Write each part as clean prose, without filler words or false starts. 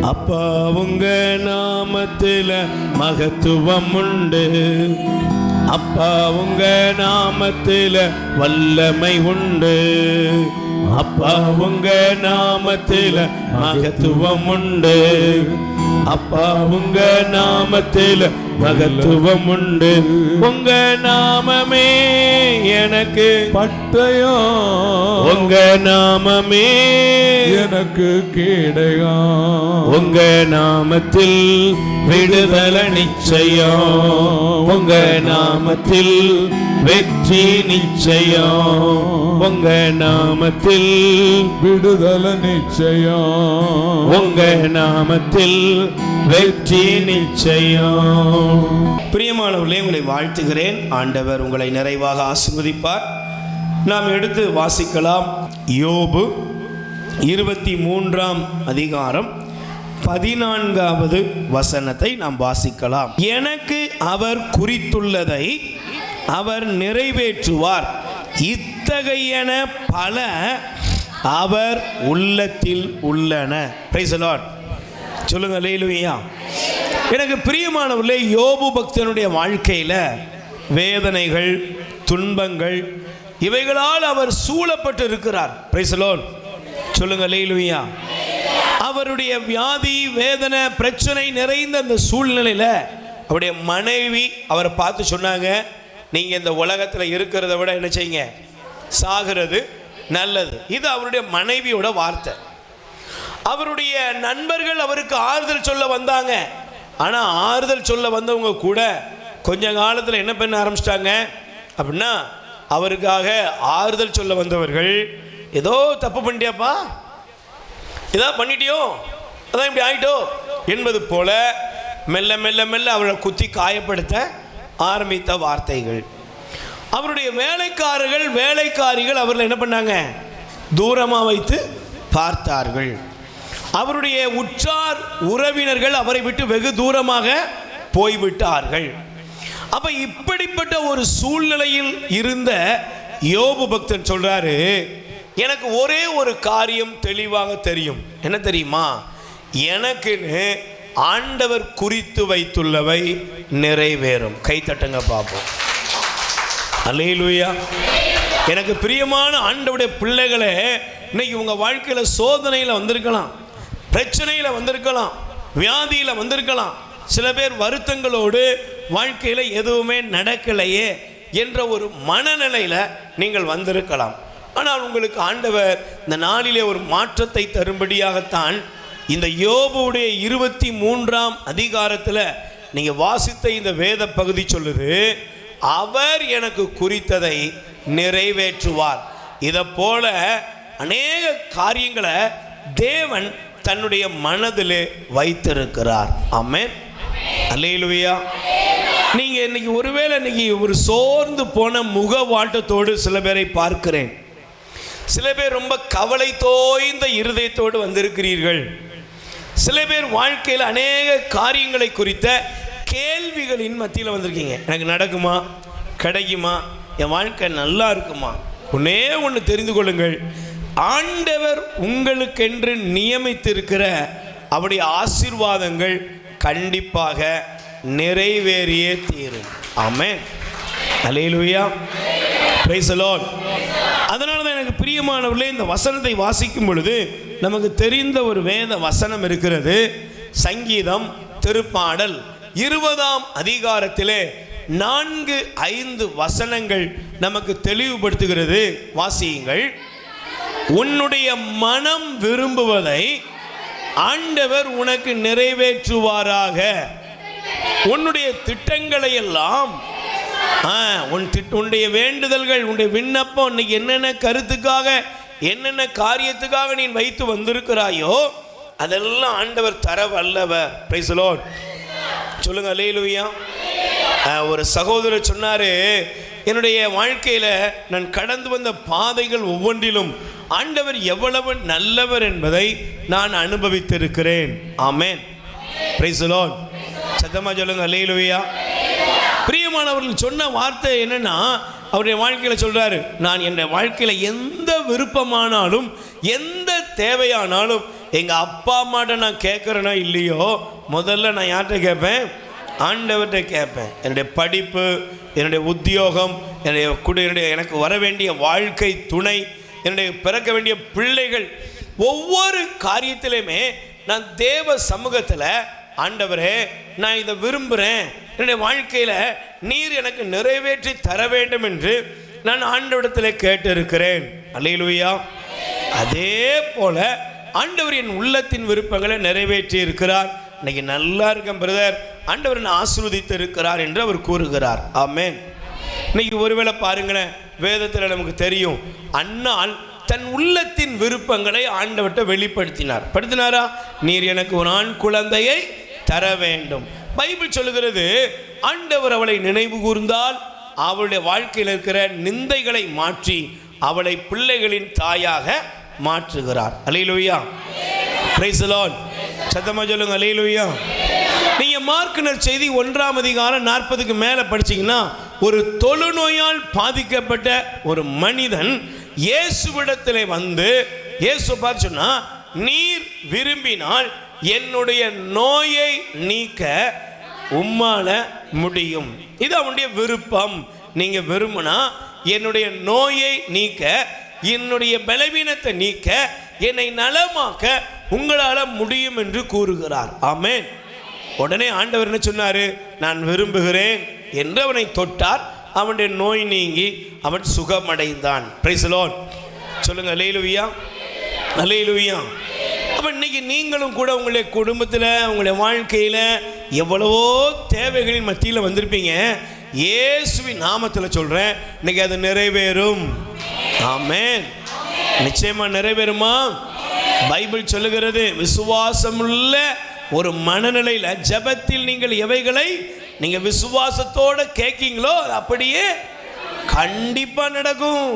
அப்பா உங்க நாமத்தில மகத்துவம் உண்டு. அப்பா உங்க நாமத்தில வல்லமை உண்டு. அப்பா உங்க நாமத்தில மகத்துவம் உண்டு. அப்பா உங்க நாமத்தில மகத்துவம் உண்டு. உங்க நாமமே எனக்கு பட்டயம், உங்க நாமமே எனக்கு கேடயம். உங்க நாமத்தில் விடுதலை நிச்சயம். உங்க நாமத்தில் வெற்றி நிச்சயம். உங்க நாமத்தில் விடுதலை நிச்சயம். உங்க நாமத்தில் வெற்றி நிச்சயம். பிரியமானவர்களே, உங்களை வாழ்த்துகிறேன். ஆண்டவர் உங்களை நிறைவாக ஆசீர்வதிப்பார். நாம் எடுத்து வாசிக்கலாம். யோபு 23ஆம் அதிகாரம் 14வது வசனத்தை நாம் வாசிக்கலாம். எனக்கு அவர் குறித்துள்ளதை அவர் நிறைவேற்றுவார். இத்தகையன பல அவர் உள்ளத்தில் உள்ளன. Price the Lord. சொல்லுங்க அல்லேலூயா. எனக்கு பிரியமானவர்களே, யோபு பக்தனுடைய வாழ்க்கையில் வேதனைகள், துன்பங்கள் இவைகளால் அவர் சூழப்பட்டு இருக்கிறார். Price the Lord. சொல்லுங்க அல்லேலூயா. அவருடைய வியாதி, வேதனை, பிரச்சனை நிறைந்த அந்த சூழ்நிலையில் அவருடைய மனைவி அவரை பார்த்து சொன்னாங்க, நீங்கள் இந்த உலகத்தில் இருக்கிறத விட என்ன செய்யுங்க, சாகிறது நல்லது. இது அவருடைய மனைவியோட வார்த்தை. அவருடைய நண்பர்கள் அவருக்கு ஆறுதல் சொல்ல வந்தாங்க. ஆனால் ஆறுதல் சொல்ல வந்தவங்க கூட கொஞ்ச காலத்தில் என்ன பண்ண ஆரம்பிச்சிட்டாங்க அப்படின்னா, அவருக்காக ஆறுதல் சொல்ல வந்தவர்கள், ஏதோ தப்பு பண்ணிட்டியாப்பா, ஏதோ பண்ணிட்டியோ, அதான் இப்படி ஆயிட்டோ என்பது போல மெல்ல மெல்ல மெல்ல அவரை குத்தி காயப்படுத்த ஆரம்பித்த வார்த்தைகள். அவருடைய வேலைக்காரர்கள், வேலைக்காரிகள் அவர்களை என்ன பண்ணாங்க, தூரமாக வைத்து பார்த்தார்கள். அவருடைய உற்றார் உறவினர்கள் அவரை விட்டு வெகு தூரமாக போய்விட்டார்கள். அப்ப இப்படிப்பட்ட ஒரு சூழ்நிலையில் இருந்த யோபு பக்தன் சொல்றாரு, எனக்கு ஒரே ஒரு காரியம் தெளிவாக தெரியும். என்ன தெரியுமா? எனக்குன்னு ஆண்டவர் குறித்து வைத்துள்ளவை நிறைவேறும். கை தட்டுங்க பார்ப்போம். அல்லேலூயா. எனக்கு பிரியமான ஆண்டவருடைய பிள்ளைகளே, இன்னைக்கு உங்க வாழ்க்கையில சோதனையில் வந்திருக்கலாம், பிரச்சனையில் வந்திருக்கலாம், வியாதியில் வந்திருக்கலாம். சில பேர் வருத்தங்களோடு வாழ்க்கையில் எதுவுமே நடக்கலையே என்ற ஒரு மனநிலையில் நீங்கள் வந்திருக்கலாம். ஆனால் உங்களுக்கு ஆண்டவர் இந்த நாளிலே ஒரு மாற்றத்தை தரும்படியாகத்தான் இந்த யோபுடைய 23ஆம் அதிகாரத்தில் நீங்கள் வாசித்த இந்த வேத பகுதி சொல்லுது, அவர் எனக்கு குறித்ததை நிறைவேற்றுவார். இதை போல அநேக காரியங்களை தேவன் தன்னுடைய மனதிலே வைத்திருக்கிறார். ஆமென். அல்லேலூயா. நீங்கள் இன்னைக்கு ஒருவேளை இன்னைக்கு ஒரு சோர்ந்து போன முகவாட்டத்தோடு சில பேரை பார்க்கிறேன். சில பேர் ரொம்ப கவலை தோய்ந்த இருதயத்தோடு வந்திருக்கிறீர்கள். சில பேர் வாழ்க்கையில் அநேக காரியங்களை குறித்த கேள்விகளின் மத்தியில் வந்திருக்கீங்க. எனக்கு நடக்குமா, கிடைக்குமா, என் வாழ்க்கை நல்லா இருக்குமா? ஒன்னே ஒன்று தெரிந்து கொள்ளுங்கள், ஆண்டவர் உங்களுக்கென்று நியமித்திருக்கிற அவருடைய ஆசீர்வாதங்கள் கண்டிப்பாக நிறைவேறியே தீரும். ஆமென். அல்லேலூயா. Praise the Lord. அதனால தான் எனக்கு பிரியமானவர்களே, இந்த வசனத்தை வாசிக்கும் பொழுது நமக்கு தெரிந்த ஒரு வேத வசனம் இருக்கிறது. சங்கீதம் திருப்பாடல் 20ஆம் அதிகாரத்திலே 4-5 வசனங்கள் நமக்கு தெளிவுபடுத்துகிறது. வாசியுங்கள். உன்னுடைய மனம் விரும்புவதை ஆண்டவர் உனக்கு நிறைவேற்றுவாராக. உன்னுடைய திட்டங்களை எல்லாம், உன்னுடைய வேண்டுதல்கள், உன்னுடைய விண்ணப்பம், இன்னைக்கு என்னென்ன கருத்துக்காக, என்னென்ன காரியத்துக்காக நீ வைத்து வந்திருக்கிறாயோ அதெல்லாம் ஆண்டவர் தர வல்லவர். Price the Lord. சொல்லுங்க அல்லேலூயா. ஒரு சகோதரர் சொன்னாரு, என்னுடைய வாழ்க்கையில் நான் கடந்து வந்த பாதைகள் ஒவ்வொன்றிலும் ஆண்டவர் எவ்வளவு நல்லவர் என்பதை நான் அனுபவித்திருக்கிறேன். ஆமென். Praise the Lord. சத்தமா சொல்லுங்க அல்லேலூயா. பிரியமானவர்கள் சொன்ன வார்த்தை என்னன்னா, அவருடைய வாழ்க்கையில் சொல்றாரு, நான் என் வாழ்க்கையில் எந்த விருப்பமானாலும், எந்த தேவையானாலும் எங்கள் அப்பா அம்மாட்ட நான் கேட்குறேனோ இல்லையோ, முதல்ல நான் யார்கிட்ட கேட்பேன்? ஆண்டவர்கிட்ட கேட்பேன். என்னுடைய படிப்பு, என்னுடைய உத்தியோகம், என்னுடைய எனக்கு வர வேண்டிய வாழ்க்கை துணை, என்னுடைய பிறக்க வேண்டிய பிள்ளைகள், ஒவ்வொரு காரியத்திலையுமே நான் தேவ சமூகத்தில், ஆண்டவரே நான் இதை விரும்புகிறேன், என்னுடைய வாழ்க்கையில் நீர் எனக்கு நிறைவேற்றி தர வேண்டும் என்று நான் ஆண்டவரிடத்தில் கேட்டு இருக்கிறேன். அல்லேலூயா. அதே போல ஆண்டவர் என் உள்ளத்தின் விருப்பங்களை நிறைவேற்றி இருக்கிறார். இன்னைக்கு நல்லா இருக்கேன் பிரதர், ஆண்டவர் என்னை ஆசீர்வதித்து இருக்கிறார் என்று அவர் கூறுகிறார். ஆமென். இன்னைக்கு ஒருவேளை பாருங்களேன், வேதத்தில் நமக்கு தெரியும், அன்னாள் தன் உள்ளத்தின் விருப்பங்களை ஆண்டவர்கிட்ட வெளிப்படுத்தினார். படுத்தினாரா? நீர் எனக்கு ஒரு ஆண் குழந்தையை தர வேண்டும். பைபிள் சொல்லுகிறது, ஆண்டவர் அவளை நினைவு கூர்ந்தால் அவளுடைய வாழ்க்கையில் இருக்கிற நிந்தைகளை மாற்றி அவளை பிள்ளைகளின் தாயாக மாற்றுகிறார். அல்லேலூயா. Praise the Lord. சத்தமா சொல்லுங்க அல்லேலூயா. நீங்க மார்க் செய்தி 1ஆம் அதிகாரம் 40க்கு மேலே படிச்சீங்கன்னா, ஒரு தொழுநோயால் பாதிக்கப்பட்ட ஒரு மனிதன் இயேசுவிடத்திலே வந்து இயேசு பார்த்து சொன்னா, நீர் விரும்பினால் என்னுடைய நோயை நீக்க உம்மால முடியும். இது அவனுடைய விருப்பம். நீங்க விரும்பினா என்னுடைய நோயை நீக்க, என்னுடைய பலவீனத்தை நீக்க, என்னை நலமாக்க உங்களால் முடியும் என்று கூறுகிறார். ஆமென். உடனே ஆண்டவர் என்ன சொன்னாரு? நான் விரும்புகிறேன் என்று அவனை தொட்டார். அவனுடைய நோய் நீங்கி அவன் சுகமடைந்தான். Price the Lord. சொல்லுங்க அல்லேலூயா. அல்லேலூயா. அப்போ இன்னைக்கு நீங்களும் கூட உங்களுடைய குடும்பத்தில், உங்களுடைய வாழ்க்கையில் எவ்வளவோ தேவைகளின் மத்தியில் வந்திருப்பீங்க. இயேசுவின் நாமத்தில் சொல்கிறேன், இன்னைக்கு அது நிறைவேறும். ஆமென். நிச்சயமாக நிறைவேறுமா? பைபிள் சொல்லுகிறது, விசுவாசமுள்ள ஒரு மனநிலையில் ஜெபத்தில் நீங்கள் எவைகளை நீங்கள் விசுவாசத்தோடு கேட்கீங்களோ அது அப்படியே கண்டிப்பாக நடக்கும்.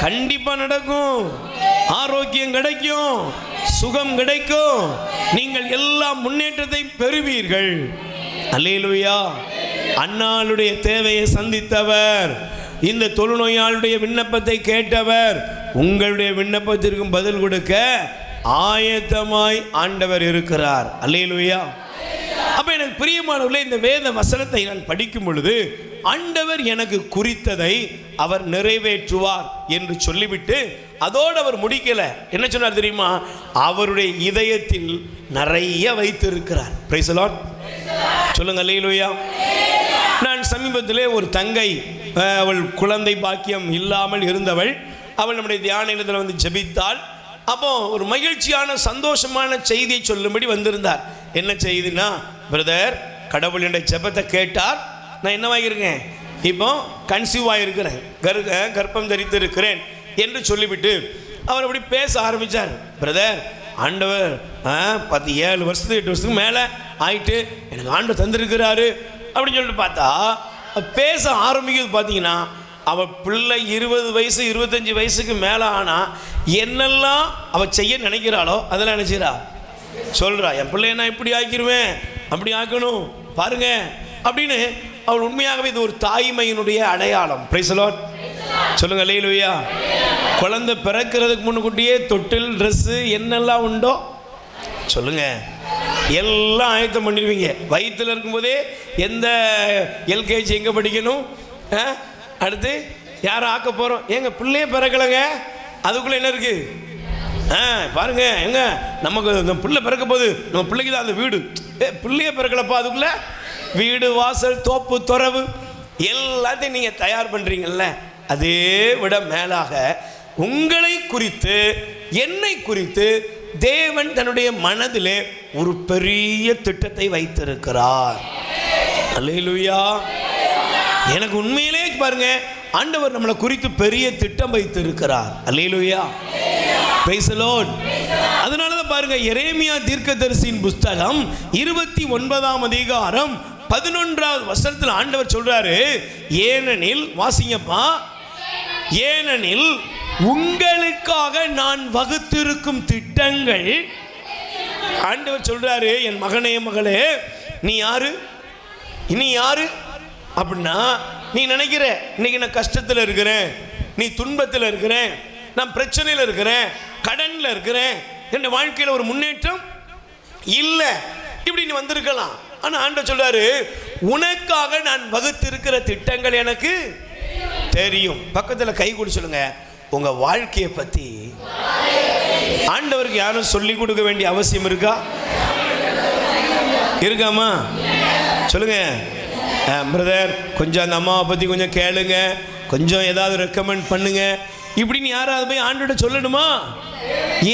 கண்டிப்பாக நடக்கும். ஆரோக்கியம் கிடைக்கும், சுகம் கிடைக்கும், நீங்கள் எல்லா முன்னேற்றத்தையும் பெறுவீர்கள். அல்லேலூயா. அன்னாளுடைய தேவையை சந்தித்தவர், இந்த தொழுநோயாளுடைய விண்ணப்பத்தை கேட்டவர், உங்களுடைய விண்ணப்பத்திற்கு பதில் கொடுக்க ஆயத்தமாய் ஆண்டவர் இருக்கிறார். அல்லேலூயா. அப்போ எனக்கு பிரியமானவர்களே, இந்த வேத வசனத்தை நான் படிக்கும் பொழுது ஆண்டவர் எனக்கு குறித்ததை அவர் நிறைவேற்றுவார் என்று சொல்லிவிட்டு அதோடு அவர் முடிக்கல. என்ன சொன்னார் தெரியுமா? அவருடைய இதயத்தில் நிறைய வைத்திருக்கிறார். Price the Lord. சொல்லுங்க அல்லேலூயா. நான் சமீபத்திலே ஒரு தங்கை, அவள் குழந்தை பாக்கியம் இல்லாமல் இருந்தவள், அவள் நம்முடைய தியான இடத்தில் வந்து ஜெபித்தாள். அப்போ ஒரு மகிழ்ச்சியான சந்தோஷமான செய்தியை சொல்லும்படி வந்திருந்தார். என்ன செய்தினா, பிரதர் கடவுள் என்னுடைய ஜெபத்தை கேட்டார், நான் என்னவாகிருக்கேன், இப்போ கன்சீவ் ஆகிருக்கிறேன், கர்ப்பம் தரித்து இருக்கிறேன் என்று சொல்லிவிட்டு அவர் அப்படி பேச ஆரம்பித்தார். பிரதர் ஆண்டவர் 7 வருஷத்துக்கு 8 வருஷத்துக்கு மேலே ஆயிட்டு எனக்கு ஆண்டவர் தந்திருக்கிறாரு அப்படின்னு சொல்லிட்டு பார்த்தா பேச ஆரம்பிக்கிறது. பார்த்தீங்கன்னா அவள் பிள்ளை 20 வயசு 25 வயசுக்கு மேலே ஆனால் என்னெல்லாம் அவள் செய்ய நினைக்கிறாளோ அதெல்லாம் நினைச்சிடா சொல்கிறா, என் பிள்ளைய நான் இப்படி ஆக்கிடுவேன், அப்படி ஆக்கணும் பாருங்க அப்படின்னு. அவள் உண்மையாகவே இது ஒரு தாய்மையினுடைய அடையாளம். Price the Lord. சொல்லுங்க அல்லேலூயா. குழந்தை பிறக்கிறதுக்கு முன்னுக்கூட்டியே தொட்டில், ட்ரெஸ்ஸு என்னெல்லாம் உண்டோ சொல்லுங்க எல்லாம் ஆயத்தம் பண்ணிடுவீங்க. வயிற்றில் இருக்கும்போதே எந்த எல்கேஜி எங்கே படிக்கணும், அடுத்து யாரை ஆக்க போகிறோம், எங்கள் பிள்ளையே பிறக்கலைங்க, அதுக்குள்ளே என்ன இருக்குது பாருங்க, எங்க நமக்கு இந்த பிள்ளை பிறக்க போகுது, நம்ம பிள்ளைக்கு தான் அந்த வீடு, பிள்ளையே பிறக்கலப்பா, அதுக்குள்ளே வீடு வாசல் தோப்பு துறவு எல்லாத்தையும் நீங்கள் தயார் பண்ணுறீங்கல்ல. அதே விட மேலாக உங்களை குறித்து என்னை குறித்து தேவன் தன்னுடைய மனதிலே ஒரு பெரிய திட்டத்தை வைத்திருக்கிறார். அல்லேலூயா. எனக்கு உண்மையிலே பாருங்க, ஆண்டவர் நம்மளை குறித்து பெரிய திட்டம் வைத்திருக்கிறார். அல்லேலூயா. Praise the Lord. அதனால தான் பாருங்க, எரேமியா தீர்க்கதரிசியின் புஸ்தகம் 29ஆம் அதிகாரம் 11வது வசனத்தில் ஆண்டவர் சொல்றாரு, ஏனெனில் வாசிங்கப்பா, ஏனெனில் உங்களுக்காக நான் வகுத்திருக்கும் திட்டங்கள், ஆண்டவர் சொல்றாரு, என் மகனே மகளே, நீ யாரு, நீ யாரு அப்படின்னா, நீ நினைக்கிற இன்னைக்கு நான் கஷ்டத்தில் இருக்கிறேன், நீ துன்பத்தில் இருக்கிறேன், நான் பிரச்சனையில் இருக்கிறேன், கடனில் இருக்கிறேன், என் வாழ்க்கையில் ஒரு முன்னேற்றம் இல்லை, இப்படி நீ வந்திருக்கலாம். ஆனால் ஆண்டவர் சொல்றாரு, உனக்காக நான் வகுத்திருக்கிற திட்டங்கள் எனக்கு தெரியும். பக்கத்தில் கை கொடு சொல்லுங்க, உங்க வாழ்க்கையை பத்தி ஆண்டவருக்கு யாரும் சொல்லி கொடுக்க வேண்டிய அவசியம் இருக்கா? இருக்காமா? சொல்லுங்க பிரதர், கொஞ்சம் அந்த அம்மாவை பற்றி கொஞ்சம் கேளுங்க, கொஞ்சம் ஏதாவது ரெக்கமெண்ட் பண்ணுங்க, இப்படின்னு யாராவது போய் ஆண்டவர்கிட்ட சொல்லணுமா?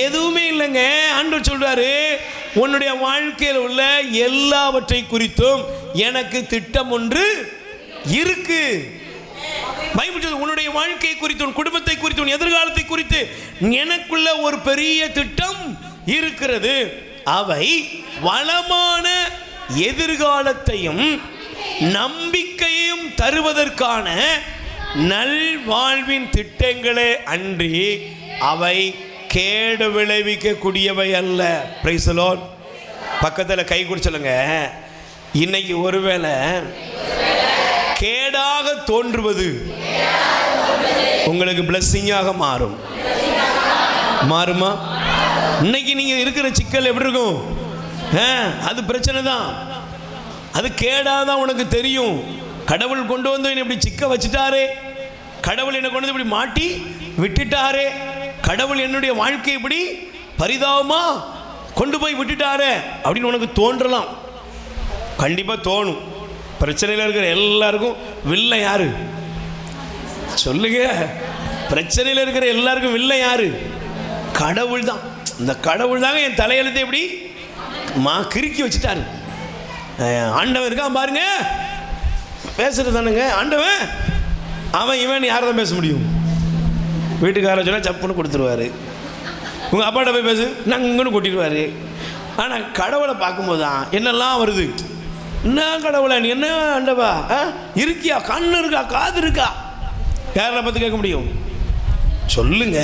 எதுவுமே இல்லைங்க. ஆண்டவர் சொல்றாரு, உன்னுடைய வாழ்க்கையில் உள்ள எல்லாவற்றை குறித்தும் எனக்கு திட்டம் ஒன்று இருக்கு. பைபிள் சொல்லுது, உன்னுடைய வாழ்க்கையை குறித்து, உன் குடும்பத்தை குறித்து, உன் எதிர்காலத்தை குறித்து எனக்குள்ள ஒரு பெரிய திட்டம் இருக்கிறது. அவை வளமான எதிர்காலத்தையும் நம்பிக்கையும் தருவதற்கான நல்வாழ்வின் திட்டங்களே அன்றி அவை கேடு விளைவிக்க கூடியவை அல்ல. Price the Lord. பக்கத்தில் கை கொடு சொல்லுங்க, இன்னைக்கு ஒருவேளை கேடாக தோன்றுவது உங்களுக்கு பிளஸ்ஸிங்காக மாறும். மாறுமா? இன்னைக்கு நீங்க இருக்கிற சிக்கல் எப்படி இருக்கும்? அது பிரச்சனை தான், அது கேடாதான் உனக்கு தெரியும். கடவுள் கொண்டு வந்து என்னை இப்படி சிக்க வச்சுட்டாரே, கடவுள் என்னை கொண்டு வந்து இப்படி மாட்டி விட்டுட்டாரே, கடவுள் என்னுடைய வாழ்க்கை இப்படி பரிதாபமா கொண்டு போய் விட்டுட்டாரே அப்படின்னு உனக்கு தோன்றலாம். கண்டிப்பாக தோணும். பிரச்சனையில் இருக்கிற எல்லாருக்கும் வில்லை யாரு? சொல்லுங்க. பிரச்சனையில் இருக்கிற எல்லாருக்கும் வில்லை யாரு? கடவுள் தான். இந்த கடவுள் தாங்க என் தலையெழுத்தை எப்படி கிறுக்கி வச்சுட்டாரு. ஆண்டவன் இருக்கான் பாருங்க, பேசுறது தானுங்க ஆண்டவன். அவன் இவன் யாரை தான் பேச முடியும்? வீட்டுக்காரன் சொன்னால் சப்புன்னு கொடுத்துருவாரு. உங்கள் அப்பாட்ட போய் பேசு, நாங்கள் இங்கன்னு கொட்டிடுவார். ஆனால் கடவுளை பார்க்கும்போது தான் என்னெல்லாம் வருது. என்ன கடவுளை, நீ என்ன ஆண்டவா இருக்கியா, கண்ணு இருக்கா, காது இருக்கா, யாரை பார்த்து கேட்க முடியும்? சொல்லுங்க.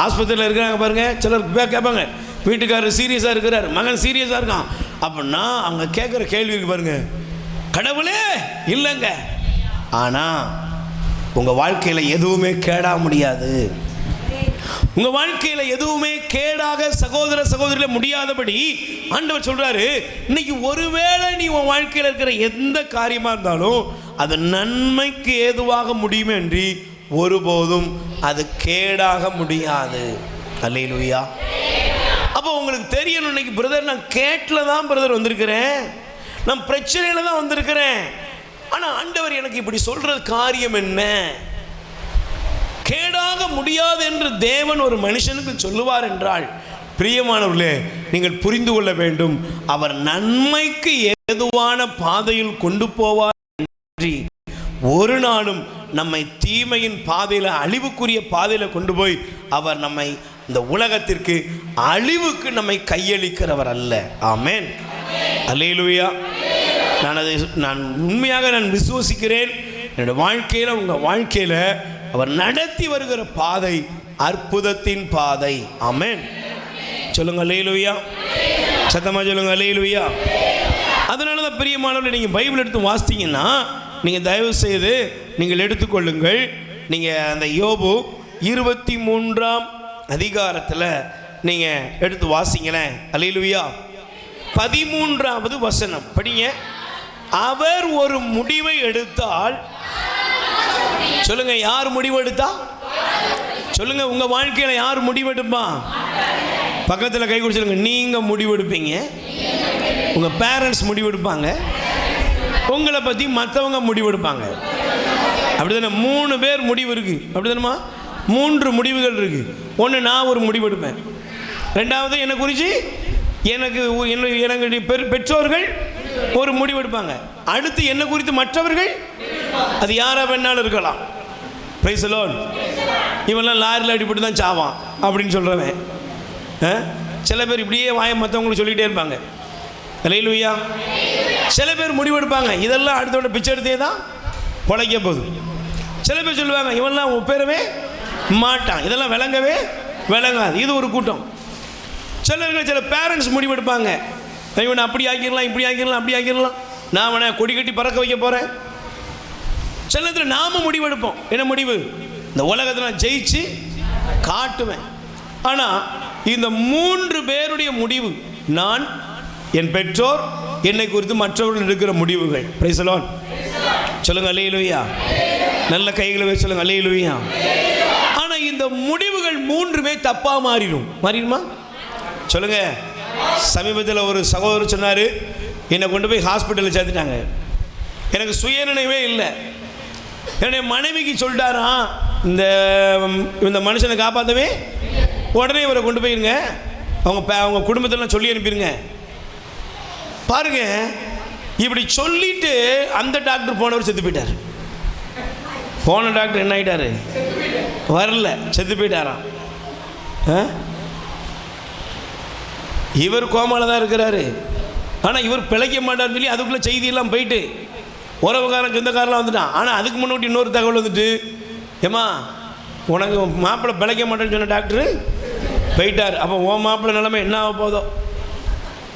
ஆஸ்பத்திரியில் இருக்கிறாங்க பாருங்க, சிலர் கேட்பாங்க, வீட்டுக்காரர் சீரியஸாக இருக்கிறார், மகன் சீரியஸாக இருக்கான் அப்படின்னா அவங்க கேட்குற கேள்விக்கு பாருங்க, கடவுளே இல்லைங்க. ஆனால் உங்கள் வாழ்க்கையில் எதுவுமே கேடா முடியாது. உங்கள் வாழ்க்கையில் எதுவுமே கேடாக சகோதர சகோதரியில் முடியாதபடி ஆண்டவர் சொல்கிறாரு, இன்னைக்கு ஒருவேளை நீ உன் வாழ்க்கையில் இருக்கிற எந்த காரியமாக இருந்தாலும் அது நன்மைக்கு ஏதுவாக முடியுமே என்று ஒருபோதும் அது கேடாக முடியாது. அல்லேலூயா. அப்போ உங்களுக்கு தெரியணும், இன்னைக்கு பிரதர் நான் கேட்டில் தான் பிரதர் வந்திருக்கிறேன், நான் பிரச்சனையில் தான் வந்திருக்கிறேன். ஆனால் ஆண்டவர் எனக்கு இப்படி சொல்கிறது காரியம் என்ன? கேடாக முடியாது என்று தேவன் ஒரு மனுஷனுக்கு சொல்லுவார் என்றால், பிரியமானவர்களே, நீங்கள் புரிந்து கொள்ள வேண்டும், அவர் நன்மைக்கு ஏதுவான பாதையில் கொண்டு போவார் என்று ஒரு நாளும் நம்மை தீமையின் பாதையில், அழிவுக்குரிய பாதையில் கொண்டு போய் அவர் நம்மை இந்த உலகத்திற்கு அழிவுக்கு நம்மை கையளிக்கிறவர் அல்ல. ஆமென். அல்லேலூயா. நான் உண்மையாக விசுவசிக்கிறேன், என்னுடைய வாழ்க்கையில், உங்கள் வாழ்க்கையில் அவர் நடத்தி வருகிற பாதை அற்புதத்தின் பாதை. ஆமென். சொல்லுங்க அல்லேலூயா. சத்தமா சொல்லுங்க அல்லேலூயா. அதனால தான் பிரியமானவர்களே, நீங்கள் பைபிள் எடுத்து வாசித்தீங்கன்னா நீங்கள் தயவு செய்து நீங்கள் எடுத்துக்கொள்ளுங்கள். நீங்கள் அந்த யோபு 23ஆம் அதிகாரத்தில் நீங்கள் எடுத்து வாசிங்களேன். அல்லேலூயா. 13வது வசனம் படிங்க. அவர் ஒரு முடிவை எடுத்தால், சொல்லுங்க, யார் முடிவு எடுத்தா? சொல்லுங்க, உங்க வாழ்க்கையில யார் முடிவு எடுப்பா? பக்கத்தில் கை கொடுத்து சொல்லுங்க, நீங்க முடிவு எடுப்பீங்க, உங்க பேரண்ட்ஸ் முடிவு எடுப்பாங்க, உங்களை பத்தி மற்றவங்க முடிவு எடுப்பாங்க. அப்படிதானே? 3 பேர் முடிவு இருக்கு. அப்படிதானமா? 3 முடிவுகள் இருக்கு. ஒன்று, நான் ஒரு முடிவு எடுப்பேன். ரெண்டாவது, என்னை குறித்து எனக்கு பெற்றோர்கள் ஒரு முடிவு எடுப்பாங்க. அடுத்து என்னை குறித்து மற்றவர்கள், அது யாரா வேணாலும் இருக்கலாம். Price the Lord. இவெல்லாம் லாரியில் அடிபட்டு தான் சாவான் அப்படின்னு சொல்கிறவன். சில பேர் இப்படியே மற்றவங்களுக்கு சொல்லிகிட்டே இருப்பாங்க. அல்லேலூயா. சில பேர் முடிவெடுப்பாங்க, இதெல்லாம் அடுத்தோட பிச்சை எடுத்தே தான் பொழைக்க போகுது. சில பேர் சொல்லுவாங்க, இவெல்லாம் ஒப்பேறவே மாட்டான், இதெல்லாம் விளங்கவே விளங்காது. இது ஒரு கூட்டம். சில பேரண்ட்ஸ் முடிவெடுப்பாங்க, இவனை அப்படி ஆக்கிடலாம், இப்படி ஆக்கிடலாம், அப்படி ஆக்கிடலாம், நான் அவனை கொடி கட்டி பறக்க வைக்க போகிறேன். சில நேரத்தில் நாம முடிவெடுப்போம். என்ன முடிவு? இந்த உலகத்தில் நான் ஜெயிச்சு காட்டுவேன். ஆனால் இந்த 3 பேருடைய முடிவு, நான், என் பெற்றோர், என்னை குறித்து மற்றவர்கள் இருக்கிற முடிவுகள். Price the Lord. சொல்லுங்க அல்லேலூயா. நல்ல கைகளை வச்சு சொல்லுங்க அல்லேலூயா. ஆனால் இந்த முடிவுகள் 3மே தப்பாக மாறிடுமா? சொல்லுங்க. சமீபத்தில் ஒரு சகோதரர் சொன்னார், என்னை கொண்டு போய் ஹாஸ்பிட்டலில் சேர்த்துட்டாங்க. எனக்கு சுயநினைவே இல்லை. என்னுடைய மனைவிக்கு சொல்லிட்டாராம், இந்த மனுஷனை காப்பாற்றவே உடனே இவரை கொண்டு போயிருங்க, அவங்க குடும்பத்தெல்லாம் சொல்லி அனுப்பிடுங்க. பாருங்க, இப்படி சொல்லிட்டு அந்த டாக்டர் போனவர் செத்து போயிட்டார். போன டாக்டர் என்ன ஆகிட்டாரு? வரல, செத்து போயிட்டாராம். இவர் கோமால தான் இருக்கிறாரு. ஆனால் இவர் பிழைக்க மாட்டார்னு சொல்லி அதுக்குள்ளே செய்தியெல்லாம் போயிட்டு உறவுக்காரன் சொந்தக்காரெலாம் வந்துட்டான். ஆனால் அதுக்கு முன்னாடி இன்னொரு தகவல் வந்துட்டு, ஏம்மா உனக்கு மாப்பிள்ளை பிழைக்க மாட்டேன்னு சொன்ன டாக்டரு போயிட்டார். அப்போ உன் மாப்பிள்ளை நிலைமை என்ன ஆக போதோ.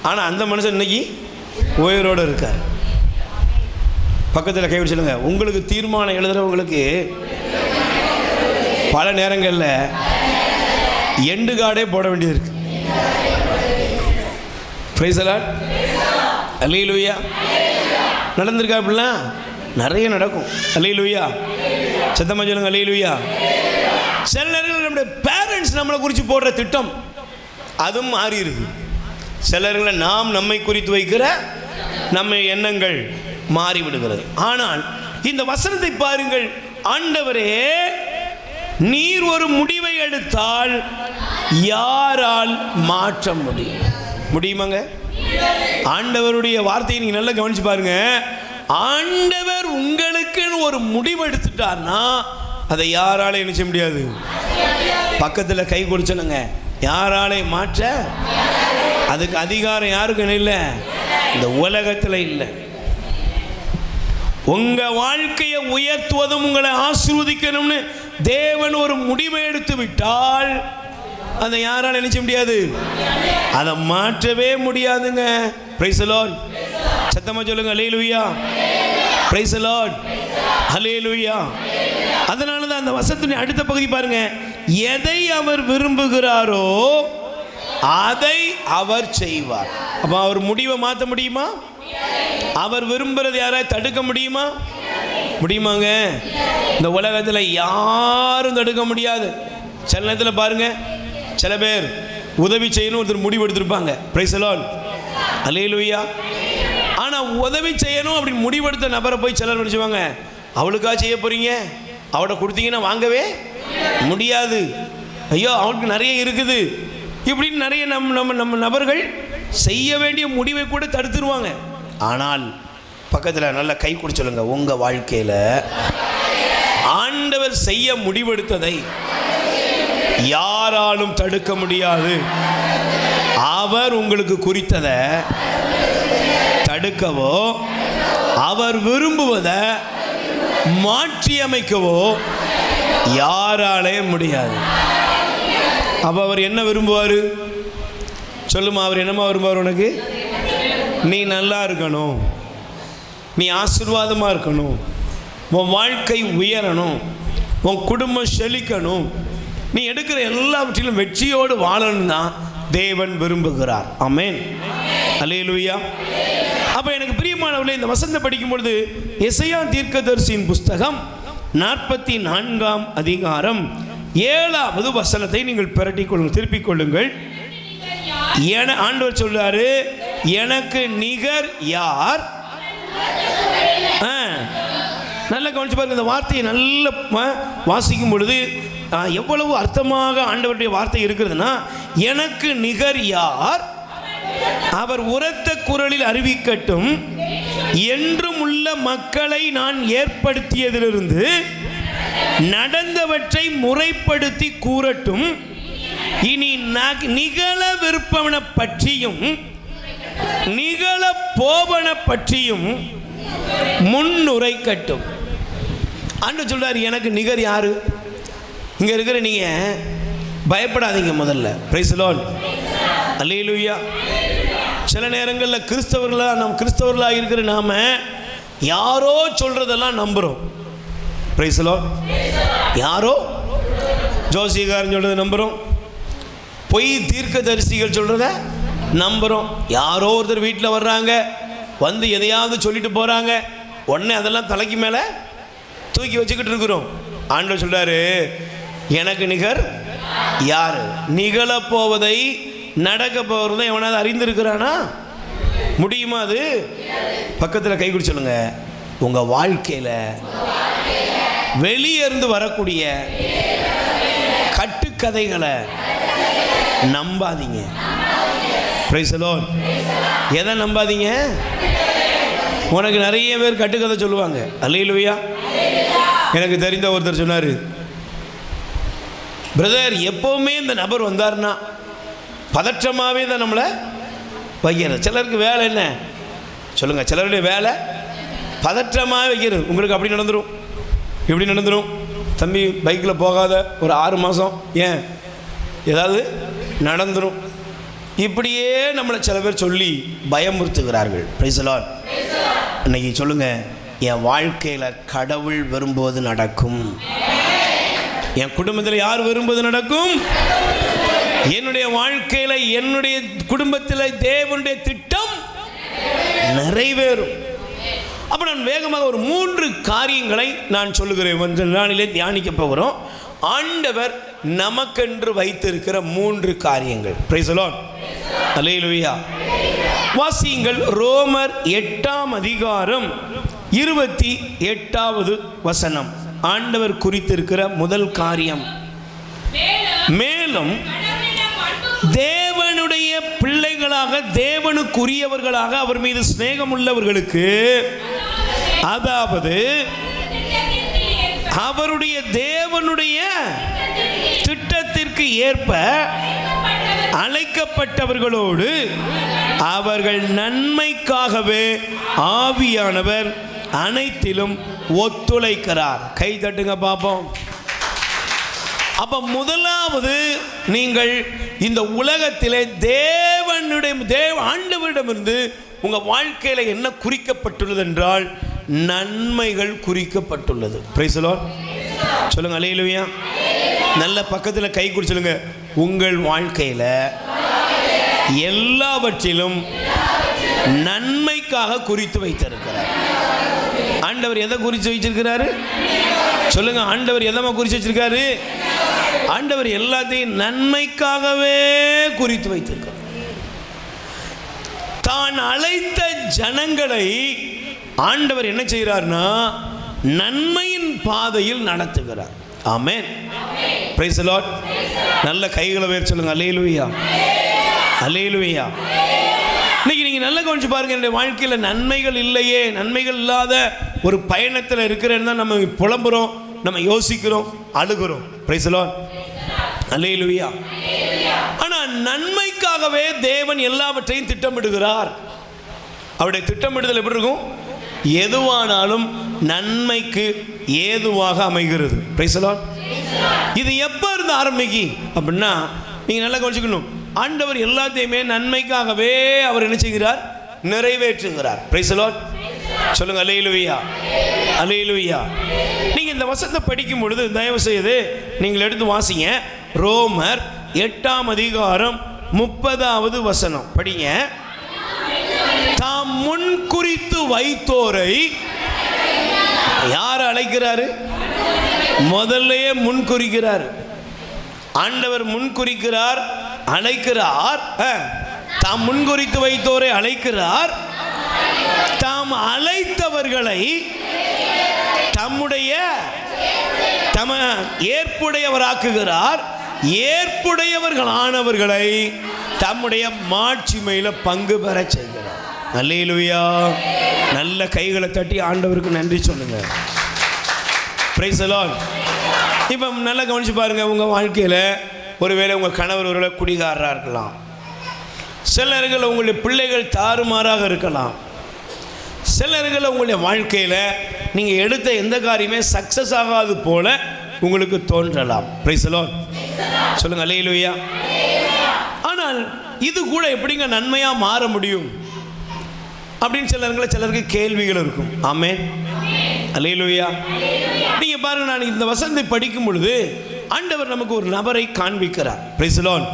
ஆனால் அந்த மனுஷன் இன்னைக்கு உயிரோடு இருக்கார். பக்கத்தில் கைவிட்டு சொல்லுங்க, உங்களுக்கு தீர்மானம் எழுதுகிறவங்களுக்கு பல நேரங்களில் எண்டு கார்டே போட வேண்டியது இருக்கு. Praise the Lord. அல்லேலூயா. நடந்திருக்கா? அப்படிலாம் நிறைய நடக்கும். அல்லேலூயா. சத்தமாக சொல்லுங்க அல்லேலூயா. சில நேரங்களில் நம்முடைய பேரண்ட்ஸ் நம்மளை குறித்து போடுற திட்டம் அதுவும் மாறிடுது. சில நேரங்களில் நாம் நம்மை குறித்து வைக்கிற நம்ம எண்ணங்கள் மாறிவிடுகிறது. ஆனால் இந்த வசனத்தை பாருங்கள். ஆண்டவரே, நீர் ஒரு முடிவை எடுத்தால் யாரால் மாற்ற முடியுமாங்க? ஆண்டவருடைய வார்த்தையை நீங்க நல்லா கவனிச்சு பாருங்க. ஆண்டவர் உங்களுக்கு ஒரு முடிவு எடுத்துட்டார்னா அதை யாரால என்ன செய்ய முடியாது? பக்கத்தில் கை கொடுச்சனுங்க, யாராலே மாற்ற? அதுக்கு அதிகாரம் யாருக்கும் இல்லை, இந்த உலகத்தில் இல்லை. உங்க வாழ்க்கையை உயர்த்துவதும் உங்களை ஆசீர்வதிக்கணும்னு தேவன் ஒரு முடிவை எடுத்து விட்டால் அதை யாரால் நினைச்ச முடியாது, அதை மாற்றவே முடியாதுங்க. Price the Lord. சத்தமா சொல்லுங்க அல்லேலூயா. Praise the Lord. அல்லேலூயா. அதனால தான் அந்த வசனத்தின் அடுத்த பகுதி பாருங்க, எதை அவர் விரும்புகிறாரோ அதை அவர் செய்வார். அப்ப அவர் முடிவை மாற்ற முடியுமா? அவர் விரும்புறது யாராவது தடுக்க முடியுமாங்க? இந்த உலகத்தில் யாரும் தடுக்க முடியாது. சில நேரத்தில் பாருங்க, சில பேர் உதவி செய்யணும் ஒருத்தர் முடிவு எடுத்திருப்பாங்க. Praise the Lord. அல்லேலூயா. ஆனால் உதவி செய்யணும் அப்படின்னு முடிவெடுத்த நபரை போய் சிலர் நினைச்சுவாங்க, அவளுக்கா செய்ய போறீங்க, அவட கொடுத்தீங்கன்னா வாங்கவே முடியாது, ஐயோ அவளுக்கு நிறைய இருக்குது, இப்படின்னு நிறைய நம்ம நபர்கள் செய்ய வேண்டிய முடிவை கூட தடுத்துருவாங்க. ஆனால் பக்கத்தில் நல்ல கை கூட சொல்லுங்க, உங்க வாழ்க்கையில் ஆண்டவர் செய்ய முடிவெடுத்ததை யாராலும் தடுக்க முடியாது. அவர் உங்களுக்கு குறித்ததை தடுக்கவோ அவர் விரும்புவதை மாற்றி அமைக்கவோ யாராலே முடியாது. அப்ப அவர் என்ன விரும்புவார் சொல்லுமா? அவர் என்னமா விரும்புவார்? உனக்கு நீ நல்லா இருக்கணும், நீ ஆசீர்வாதமாக இருக்கணும், உன் வாழ்க்கை உயரணும், உன் குடும்பம் செழிக்கணும், நீ எடுக்கிற எல்லாவற்றிலும் வெற்றியோடு வாழணும் தான் தேவன் விரும்புகிறார். ஆமென். அல்லேலூயா. அப்போ எனக்கு பிரியமானவர்களே, இந்த வசனத்தை படிக்கும் பொழுது எசையா தீர்க்கதரிசியின் புஸ்தகம் 44ஆம் அதிகாரம் 7வது வசனத்தை நீங்கள் பிரட்டிக் கொள்ளுங்கள், திருப்பிக் கொள்ளுங்கள். ஆண்டவர் சொல்றாரு, எனக்கு நிகர் யார்? நல்ல கவனிச்சு பாருங்க. இந்த வார்த்தையை நல்ல வாசிக்கும் பொழுது எவ்வளவு அர்த்தமாக ஆண்டவருடைய வார்த்தை இருக்கிறதுனா, எனக்கு நிகர் யார்? அவர் உரத்த குரலில் அறிவிக்கட்டும், என்றும் உள்ள மக்களை நான் ஏற்படுத்தியதிலிருந்து நடந்தவற்றை முறைப்படுத்தி கூறட்டும், இனி நிகழ விருப்பவன பற்றியும் நிகழ போவன பற்றியும் முன்னுரைக்கட்டும். ஆண்டவர் சொல்றாரு, எனக்கு நிகர் யாரு? இங்க இருக்கிற நீங்க பயப்படாதீங்க முதல்ல. Praise the Lord. அல்லேலூயா. சில நேரங்களில் கிறிஸ்தவர்களாக இருக்கிற நாம யாரோ சொல்றதெல்லாம் நம்புறோம். Praise the Lord. யாரோ ஜோசியக்காரன் சொல்றதை நம்புறோம், பொய் தீர்க்கதரிசிகள் சொல்கிறத நம்புகிறோம். யாரோ ஒருத்தர் வீட்டில் வர்றாங்க, வந்து எதையாவது சொல்லிட்டு போகிறாங்க, உடனே அதெல்லாம் தலைக்கு மேலே தூக்கி வச்சுக்கிட்டு இருக்கிறோம். ஆண்டவர் சொல்கிறாரு, எனக்கு நிகர் யார்? நிகழப்போவதை நடக்க போகிறதை எவனாவது அறிந்திருக்கிறானா? முடியுமா? அது பக்கத்தில் கை குடி சொல்லுங்க. உங்கள் வாழ்க்கையில் வெளியே இருந்து வரக்கூடிய கட்டுக்கதைகளை நம்பாதீங்க. Price the Lord. எதை நம்பாதீங்க? உனக்கு நிறைய பேர் கட்டுக்கதை சொல்லுவாங்க. அல்லேலூயா. எனக்கு தெரிந்த ஒருத்தர் சொன்னார், பிரதர் எப்போவுமே இந்த நபர் வந்தார்னா பதற்றமாகவே தான் நம்மளை வைக்கிறது. சிலருக்கு வேலை என்ன சொல்லுங்கள், சிலருடைய வேலை பதற்றமாக வைக்கிறது. உங்களுக்கு அப்படி நடந்துடும், இப்படி நடந்துடும். தம்பி பைக்கில் போகாத, ஒரு 6 மாதம் ஏன் ஏதாவது நடந்துடும். இப்படியே நம்மளை சில பேர் சொல்லி பயமுறுத்துகிறார்கள். Price the Lord. இன்னைக்கு சொல்லுங்கள், என் வாழ்க்கையில் கடவுள் வரும்போது நடக்கும். என் குடும்பத்தில் யார் வரும்போது நடக்கும்? என்னுடைய வாழ்க்கையில், என்னுடைய குடும்பத்தில் தேவனுடைய திட்டம் நிறைவேறும். அப்போ நான் வேகமாக ஒரு 3 காரியங்களை நான் சொல்லுகிறேன். கொஞ்ச நாளிலே தியானிக்க போகிறோம். ஆண்டவர் நமக்கென்று வைத்திருக்கிற 3 காரியங்கள். Praise the Lord. அல்லேலூயா. வாசியுங்கள். ரோமர் 8ஆம் அதிகாரம் 28வது வசனம். ஆண்டவர் குறித்திருக்கிற முதல் காரியம், மேலும் தேவனுடைய பிள்ளைகளாக, தேவனுக்குரியவர்களாக, அவர் மீது சிநேகம் உள்ளவர்களுக்கு, அதாவது அவருடைய தேவனுடைய திட்டத்திற்கு ஏற்ப அழைக்கப்பட்டவர்களோடு அவர்கள் நன்மைக்காகவே ஆவியானவர் அனைத்திலும் ஒத்துழைக்கிறார். கை தட்டுங்க பார்ப்போம். அப்ப முதலாவது, நீங்கள் இந்த உலகத்திலே ஆண்டவரிடமிருந்து உங்க வாழ்க்கையில என்ன குறிக்கப்பட்டுள்ளது என்றால் நன்மைகள் குறிக்கப்பட்டுள்ளது. Price the Lord. சொல்லுங்க அல்லேலூயா. நல்ல பக்கத்தில் கை குடி சொல்லுங்க. உங்கள் வாழ்க்கையில எல்லாவற்றிலும் நன்மைக்காக குறித்து வைத்திருக்கிறார். ஆண்டவர் எதை குறித்து வச்சிருக்கிறாரு? சொல்லுங்க. ஆண்டவர் எதை குறித்து வச்சிருக்காரு? ஆண்டவர் எல்லாத்தையும் நன்மைக்காகவே குறித்து வைத்திருக்கிறார். தான் அழைத்த ஜனங்களை ஆண்டவர் என்ன செய்கிறார்னா நன்மையின் பாதையில் நடத்துகிறார். ஆமென். Praise the Lord. நல்ல கைகளை உயர்த்தி சொல்லுங்க. அல்லேலூயா, அல்லேலூயா. இன்னைக்கு நீங்கள் நல்லா கவனிச்சு பாருங்க. என்னுடைய வாழ்க்கையில் நன்மைகள் இல்லையே, நன்மைகள் இல்லாத ஒரு பயணத்தில் இருக்கிறேன்னு தான் நம்ம புலம்புறோம், நம்ம யோசிக்கிறோம், அழுகிறோம். Price the Lord. அல்லேலூயா. ஆனால் நன்மைக்காகவே தேவன் எல்லாவற்றையும் திட்டமிடுகிறார். அவருடைய திட்டமிடுதல் எப்படி இருக்கும்? எதுவானாலும் நன்மைக்கு ஏதுவாக அமைகிறது. Price the Lord. இது எப்போ இருந்து ஆரம்பிக்கு அப்படின்னா, நீங்கள் நல்லா கவனிச்சுக்கணும். ஆண்டவர் எல்லாத்தையுமே நன்மைக்காகவே அவர் என்ன செய்கிறார்? நிறைவேற்றுகிறார். Praise the Lord. சொல்லுங்க அல்லேலூயா, அல்லேலூயா. நீங்கள் இந்த வசனத்தை படிக்கும் பொழுது தயவு செய்து நீங்கள் எடுத்து வாசிங்க. ரோமர் 8ஆம் அதிகாரம் 30வது வசனம் படிங்க. தாம் முன்குறித்து வைத்தோரை யார் அழைக்கிறாரு? முதல்லயே முன்குறிக்கிறார். ஆண்டவர் முன்குறிக்கிறார், அழைக்கிறார். தாம் முன்குறித்து வைத்தோரை அழைக்கிறார். தாம் அழைத்தவர்களை தம்முடைய ஏற்புடையவராக்குகிறார். ஏற்புடையவர்களானவர்களை தம்முடைய மாட்சிமையில பங்கு பெற செய்கிறார். அல்லேலூயா. நல்ல கைகளை தட்டி ஆண்டவருக்கு நன்றி சொல்லுங்க. Price the Lord. இப்போ நல்லா கவனிச்சு பாருங்க. உங்க வாழ்க்கையில ஒருவேளை உங்க கணவர் ஒருவேளை குடிகாரராக இருக்கலாம். சிலர்கள் உங்களுடைய பிள்ளைகள் தாறுமாறாக இருக்கலாம். சிலர்கள் உங்களுடைய வாழ்க்கையில் நீங்கள் எடுத்த எந்த காரியமே சக்ஸஸ் ஆகாது போல உங்களுக்கு தோன்றலாம். Price the Lord. சொல்லுங்க அல்லேலூயா. ஆனால் இது கூட எப்படிங்க நன்மையாக மாற முடியும் அப்படின்னு சிலருக்கு கேள்விகள் இருக்கும். ஆமென், அல்லேலூயா. நீங்கள் பாருங்க, நான் இந்த வசனத்தை படிக்கும் பொழுது ஆண்டவர் நமக்கு ஒரு நபரை காண்பிக்கிறார். Price the Lord.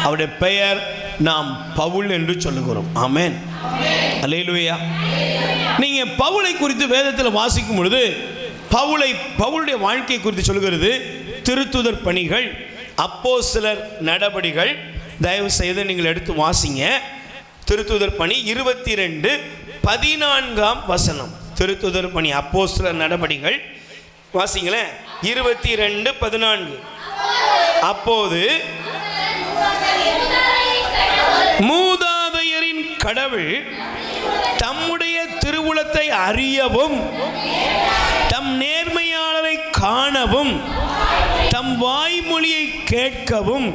அவருடைய பெயர் நாம் பவுல் என்று சொல்லுகிறோம். ஆமென், அல்லேலூயா. நீங்க பவுலை குறித்து வேதத்தில் வாசிக்கும் பொழுது பவுலுடைய வாழ்க்கை குறித்து சொல்கிறது திருத்துதர் பணிகள், அப்போஸ்தலர் நடபடிகள். தயவு செய்து நீங்கள் எடுத்து வாசிங்க. திருத்துதர் பணி 22:14. திருத்துதர் பணி அப்போஸ்தலர் நடபடிகள் வாசிங்களேன். 22:14. அப்போது மூதாதையரின் கடவுள் தம்முடைய திருவுளத்தை அறியவும் தம் நேர்மையாளரை காணவும் தம் வாய்மொழியை கேட்கவும்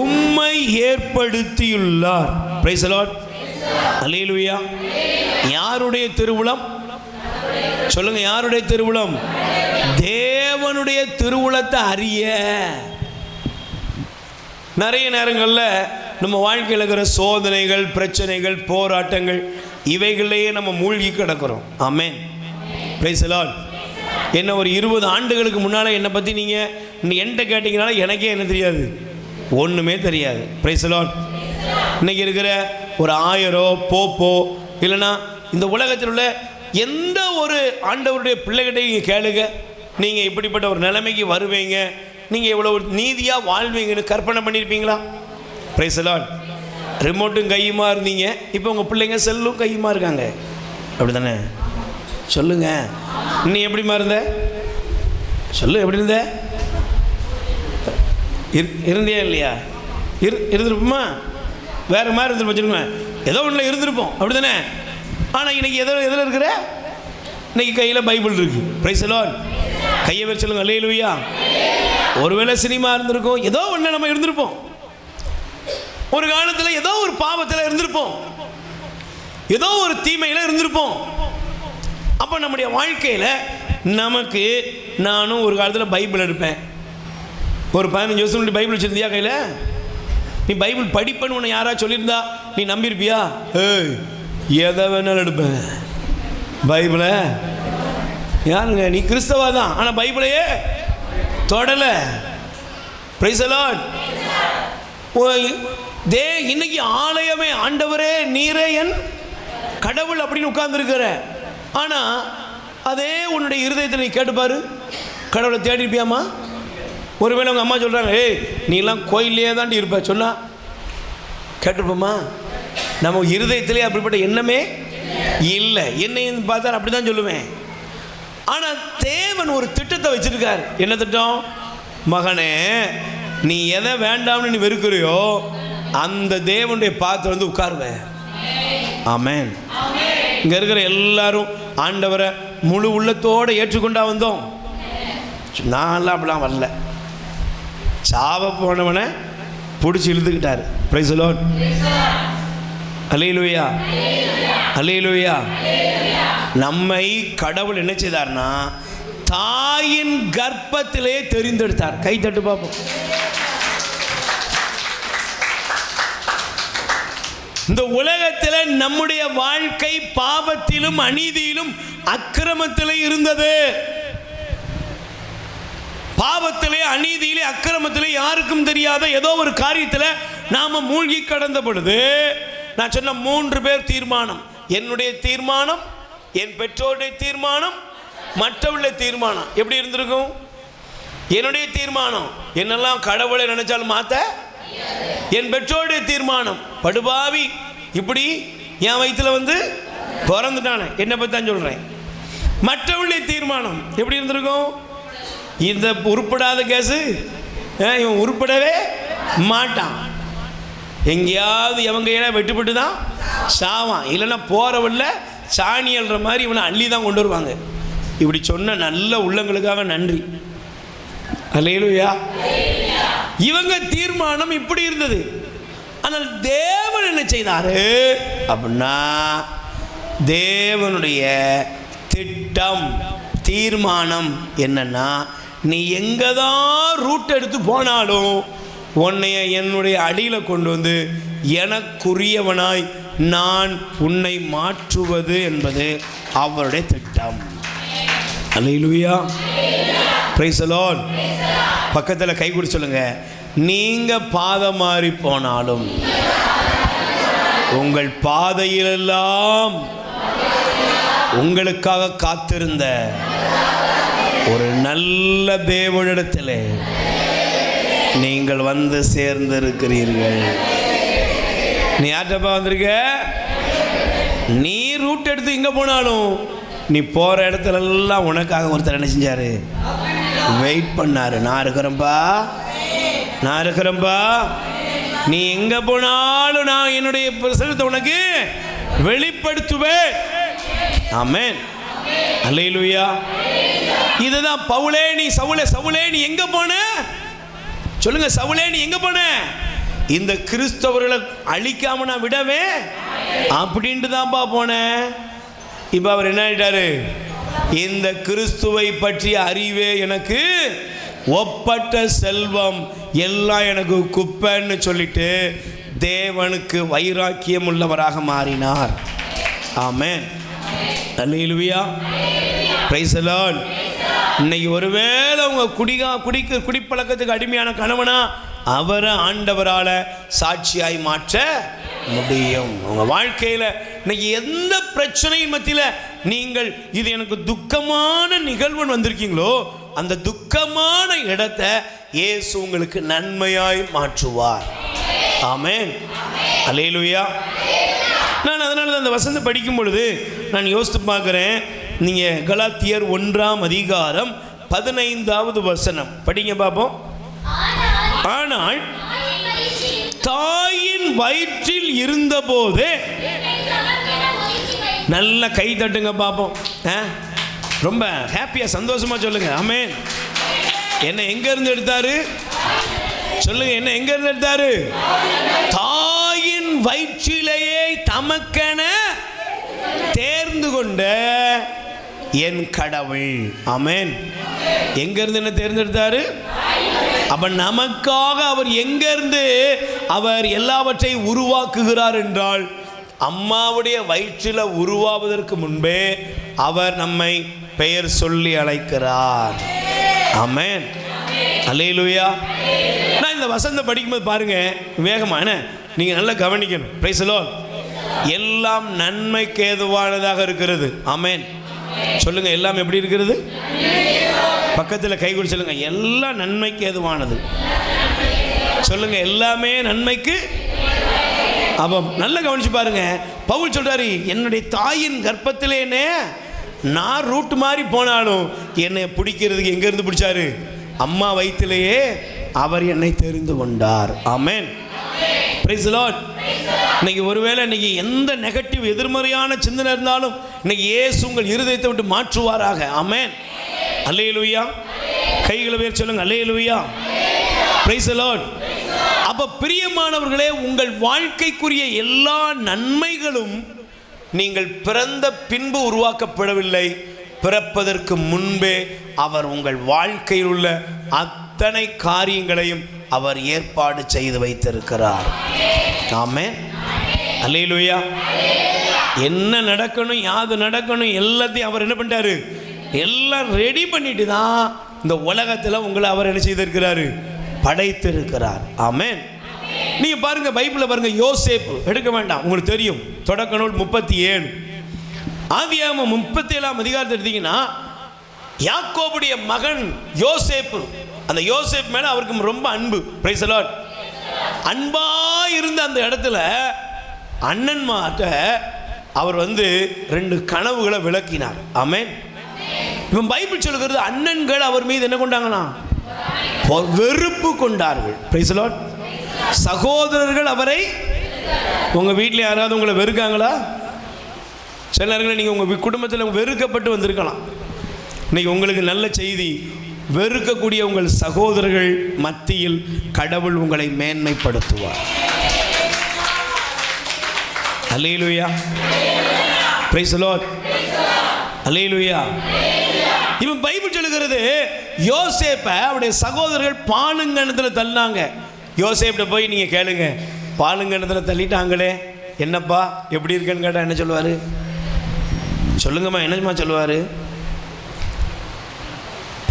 உம்மை ஏற்படுத்தியுள்ளார். பிரைஸ் தி லார்ட், அல்லேலூயா. யாருடைய திருவுளம் சொல்லுங்க? யாருடைய திருவுளம்? தேவனுடைய திருவுளத்தை அறிய. நிறைய நேரங்களில் நம்ம வாழ்க்கையில் இருக்கிற சோதனைகள், பிரச்சனைகள், போராட்டங்கள் இவைகளையே நம்ம மூழ்கி கிடக்கிறோம். ஆமென், பிரைஸ் தி லார்ட். என்ன ஒரு 20 ஆண்டுகளுக்கு முன்னால் என்னை பற்றி நீங்கள் என்கிட்ட கேட்டிங்கனால எனக்கே என்ன தெரியாது, ஒன்றுமே தெரியாது. Price the Lord. இன்றைக்கி இருக்கிற ஒரு ஆயரோ போப்போ இல்லைன்னா இந்த உலகத்தில் உள்ள எந்த ஒரு ஆண்டவருடைய பிள்ளைகிட்டையும் நீங்கள் கேளுங்க, நீங்கள் இப்படிப்பட்ட ஒரு நிலைமைக்கு வருவீங்க, நீங்கள் இவ்வளோ நீதியாக வாழ்வீங்கன்னு கற்பனை பண்ணியிருப்பீங்களா? Price the Lord. ரிமோட்டும் கையுமா இருந்தீங்க, இப்போ உங்கள் பிள்ளைங்க செல்லும் கையுமா இருக்காங்க. அப்படி தானே? சொல்லுங்க, நீ எப்படிமா இருந்த? சொல்லு, எப்படி இருந்த? இருந்தியா இல்லையா? இருந்திருப்போமா? வேறு மாதிரி இருந்துருப்போம் வச்சுருங்க. ஏதோ ஒன்றில் இருந்திருப்போம், அப்படி தானே? ஆனால் இன்றைக்கி எதில் இருக்கிற? இன்றைக்கி கையில் பைபிள் இருக்குது. Price the Lord. கையை வச்சு சொல்லுங்க, அல்லேலூயா. ஒருவேளை சினிமா இருந்திருக்கும், ஏதோ ஒன்று நம்ம இருந்திருப்போம். ஒரு காலத்தில் ஏதோ ஒரு பாவத்தில் இருந்திருப்போம், ஏதோ ஒரு தீமையில் இருந்திருப்போம். அப்போ நம்முடைய வாழ்க்கையில் நமக்கு, நானும் ஒரு காலத்தில் பைபிள் எடுப்பேன். ஒரு 15 வருஷம் முன்னாடி பைபிள் வச்சுருந்தியா கையில்? நீ பைபிள் படிப்பேன்னு உன்னை யாராவது சொல்லியிருந்தா நீ நம்பியிருப்பியா? எதை வேணாலும் எடுப்பேன் பைபிளை. யாருங்க நீ? கிறிஸ்தவா தான், ஆனால் பைபிளையே தொடலை. Price the Lord. இன்னைக்கு ஆலயமே ஆண்டவரே நீரே என் கடவுள் அப்படின்னு உட்கார்ந்துருக்கிற. ஆனால் அதே உன்னுடைய இருதயத்தில் நீ கேட்டுப்பாரு, கடவுளை தேடிருப்பியாமா? ஒருவேளை உங்கள் அம்மா சொல்கிறாங்க, நீலாம் கோயிலே தாண்டி இருப்ப சொன்னா கேட்டுருப்போமா? நம்ம இருதயத்திலே அப்படிப்பட்ட எண்ணமே இல்லை. என்னையும் பார்த்தா அப்படி தான் சொல்லுவேன். ஆனால் தேவன் ஒரு திட்டத்தை வச்சிருக்கார். என்ன திட்டம்? மகனே, நீ எதை வேண்டாம்னு நீ வெறுக்கிறியோ அந்த தேவனுடைய பாத்திரம் வந்து உட்காருவேன். ஆமென். இங்கே இருக்கிற எல்லாரும் ஆண்டவரை முழு உள்ளத்தோடு ஏற்றுக்கொண்டா வந்தோம். நான்லாம் அப்படிலாம் வரல. சாவ போனவனை பிடிச்சி இழுத்துக்கிட்டார். Price the Lord. அல்லேலூயா, அல்லேலூயா. நம்மை கடவுள் என்ன செய்தார்னா தாயின் கர்ப்பத்திலே தெரிந்தெடுத்தார். கை தட்டு பார்ப்போம். இந்த உலகத்தில் நம்முடைய வாழ்க்கை பாவத்திலும் அநீதியிலும் அக்கிரமத்திலே இருந்தது. பாவத்திலே, அநீதியிலே, அக்கிரமத்திலே யாருக்கும் தெரியாத ஏதோ ஒரு காரியத்தில் நாம மூழ்கி கடந்த பொழுது, நான் சொன்ன 3 பேர் தீர்மானம். என்னுடைய தீர்மானம், என் பெற்றோருடைய தீர்மானம், மற்றவருடைய தீர்மானம் எப்படி இருந்திருக்கும்? என்னுடைய தீர்மானம் என்னெல்லாம் கடவுளை நினைச்சாலும் மாற்ற. என் பெற்றோருடைய தீர்மானம், படுபாவி இப்படி என் வயிற்றுல வந்து பிறந்துட்டானே, என்னை பற்றி தான் சொல்கிறேன். மற்றவருடைய தீர்மானம் எப்படி இருந்திருக்கும்? இந்த உருப்படாத கேஸு இவன் உருப்படவே மாட்டான், எங்கேயாவது எவங்க வெட்டுப்பட்டு தான் சாவான், இல்லைன்னா போகிறவல்ல சாணி அல்ற மாதிரி இவனை அள்ளி தான் கொண்டு வருவாங்க. இப்படி சொன்ன நல்ல உள்ளங்களுக்காக நன்றி. அல்லேலூயா. இவங்க தீர்மானம் இப்படி இருந்தது. ஆனால் தேவன் என்ன செய்தாரு அப்படின்னா, தேவனுடைய திட்டம், தீர்மானம் என்னன்னா, நீ எங்கே தான் ரூட் எடுத்து போனாலும் உன்னைய என்னுடைய அடியில் கொண்டு வந்து எனக்குரியவனாய் நான் உன்னை மாற்றுவது என்பது அவருடைய திட்டம். அல்லேலூயா, பிரைஸ் தி லார்ட். பக்கத்தில் கை கொடு சொல்லுங்க, நீங்க பாதை மாறி போனாலும் உங்கள் பாதையிலெல்லாம் உங்களுக்காக காத்திருந்த ஒரு நல்ல தேவனிடத்தில் நீங்கள் வந்து சேர்ந்திருக்கிறீர்கள். நீ யார்கிட்டப்பா வந்திருக்க? நீ ரூட் எடுத்து எங்கே போனாலும் நீ போகிற இடத்துல எல்லாம் உனக்காக ஒருத்தர் என்ன செஞ்சார்? வெயிட் பண்ணார். நான் இருக்கிறேன்ப்பா, நீ எங்கே போனாலும் நான் என்னுடைய பிரசன்னத்தை உனக்கு வெளிப்படுத்துவேன். ஆமென், அல்லேலூயா. இதுதான் பவுலே, நீ சவுலே நீ எங்க போன? சொல்லுங்க, சவுலே நீ எங்க போன? இந்த கிறிஸ்தவர்களை அழிக்காம நான் விடவே அப்படின்ட்டு தான்ப்பா போனேன். இப்போ அவர் என்ன ஆயிட்டாரு? இந்த கிறிஸ்துவை பற்றிய அறிவே எனக்கு ஒப்பற்ற செல்வம், எல்லாம் எனக்கு குப்பைன்னு சொல்லிட்டு தேவனுக்கு வைராக்கியம் உள்ளவராக மாறினார். ஆமென், அல்லேலூயா, பிரைஸ் தி லார்ட். இன்னைக்கு ஒருவேளை உங்க குடிப்பழக்கத்துக்கு அடிமையான கணவனா, அவரை ஆண்டவரால் சாட்சியாய் மாற்ற முடியும். உங்க வாழ்க்கையில இன்னைக்கு எந்த பிரச்சனையின் மத்தியில் நீங்கள் இது எனக்கு துக்கமான நிகழ்வு வந்திருக்கீங்களோ, அந்த துக்கமான இடத்தை இயேசு உங்களுக்கு நன்மையாய் மாற்றுவார். ஆமென், அல்லேலூயா. நான் அதனால தான் அந்த வசனத்தை படிக்கும் பொழுது நான் யோசித்து பார்க்குறேன். நீங்கள் கலாத்தியர் 1:15 வசனம் படிங்க பார்ப்போம். ஆனால் தாயின் வயிற்றில் இருந்தபோது, நல்ல கை தட்டுங்க பார்ப்போம், ரொம்ப ஹாப்பியாக சந்தோஷமாக சொல்லுங்க. ஆமென். என்ன எங்க இருந்து எடுத்தாரு? சொல்லுங்க, என்ன எங்க இருந்து எடுத்தாரு? தாயின் வயிற்றிலேயே தமக்கென தேர்ந்து கொண்ட என் கடவுள். ஆமென். எங்க இருந்து என்ன தேர்ந்தெடுத்தாரு? அப்ப நமக்காக அவர் எங்க இருந்து அவர் எல்லாவற்றையும் உருவாக்குகிறார் என்றால், அம்மாவுடைய வயிற்றில் உருவாவதற்கு முன்பே அவர் நம்மை பெயர் சொல்லி அழைக்கிறார். ஆமென், அல்லேலூயா. நான் இந்த வசனம் படிக்கும்போது பாருங்க, வேகமா என்ன நீங்க நல்லா கவனிக்கணும். Price the Lord. எல்லாம் நன்மைக்கு ஏதுவானதாக இருக்கிறது. ஆமென். சொல்லுங்க, எல்லாம் எப்படி இருக்கிறது? பக்கத்தில் கை கொடு சொல்லுங்க, எல்லாம் நன்மைக்கு ஏதுவானது. சொல்லுங்க, எல்லாமே நன்மைக்கு. அப்போ நல்லா கவனிச்சு பாருங்க. பவுல் சொல்றாரு, என்னுடைய தாயின் கர்ப்பத்திலே என்ன நான் ரூட் மாதிரி போனாலும் என்னை பிடிக்கிறதுக்கு எங்க இருந்து பிடிச்சாரு? அம்மா வயிற்றிலேயே அவர் என்னை தெரிந்து கொண்டார். ஆமென், பிரைஸ் தி லார்ட். இன்னைக்கு ஒருவேளை இன்னைக்கு எந்த நெகட்டிவ் எதிர்மறையான சிந்தனை இருந்தாலும் இன்னைக்கு இயேசு உங்கள் இருதயத்தை விட்டு மாற்றுவாராக. ஆமென், அல்லேலூயா. கைகளை உயர்த்தி சொல்லுங்க, அல்லேலூயா, பிரைஸ் தி லார்ட். அப்ப பிரியமானவர்களே, உங்கள் வாழ்க்கைக்குரிய எல்லா நன்மைகளும் நீங்கள் பிறந்த பின்பு உருவாக்கப்படவில்லை, பிறப்பதற்கு முன்பே அவர் உங்கள் வாழ்க்கையில் உள்ள அத்தனை காரியங்களையும் அவர் ஏற்பாடு செய்து வைத்திருக்கிறார். ஆமென், அல்லேலூயா. என்ன நடக்கணும், யாது நடக்கணும், எல்லாத்தையும் அவர் என்ன பண்ணிட்டாரு? எல்லாம் ரெடி பண்ணிட்டு தான் இந்த உலகத்தில் உங்களை அவர் என்ன செய்திருக்கிறாரு? படைத்திருக்கிறார். ஆமென். நீங்க பாருங்க, பைபிளில் பாருங்க, யோசேப்பு எடுக்க வேண்டாம், உங்களுக்கு தெரியும். தொடக்க நூல் 37, ஆதியாகமம் 37 எடுத்தீங்கன்னா, யாக்கோபுடைய மகன் யோசேப்பு, அந்த யோசேப்பு மேல அவருக்கு ரொம்ப அன்பு. Price the Lord. அன்பா இருந்த அந்த இடத்துல அண்ணன்மார்ட்ட அவர் 2 கனவுகளை விளக்கினார். ஆமென். இவன் பைபிள் சொல்லுகிறது, அண்ணன்கள் அவர் மீது என்ன கொண்டாங்கன்னா வெறுப்பு கொண்டார்கள். Price the Lord. சகோதரர்கள் அவரை, உங்க வீட்டில் யாராவது உங்களை வெறுக்காங்களா? சில நேரங்களில் நீங்கள் உங்கள் குடும்பத்தில் வெறுக்கப்பட்டு வந்திருக்கலாம். இன்னைக்கு உங்களுக்கு நல்ல செய்தி, வெறுக்கக்கூடிய உங்கள் சகோதரர்கள் மத்தியில் கடவுள் உங்களை மேன்மைப்படுத்துவார். அல்லேலூயா, பிரைஸ் தி லார்ட், அல்லேலூயா. இவன் பைபிள் சொல்லுகிறது, யோசேப்பை அவருடைய சகோதரர்கள் பாலுங்கணத்தில் தள்ளினாங்க. யோசேப்கிட்ட போய் நீங்கள் கேளுங்க, பாலுங்கணத்தில் தள்ளிட்டாங்களே, என்னப்பா எப்படி இருக்குன்னு கேட்டால் என்ன சொல்லுவார்? சொல்லுங்கம்மா, என்னம்மா சொல்லுவார்?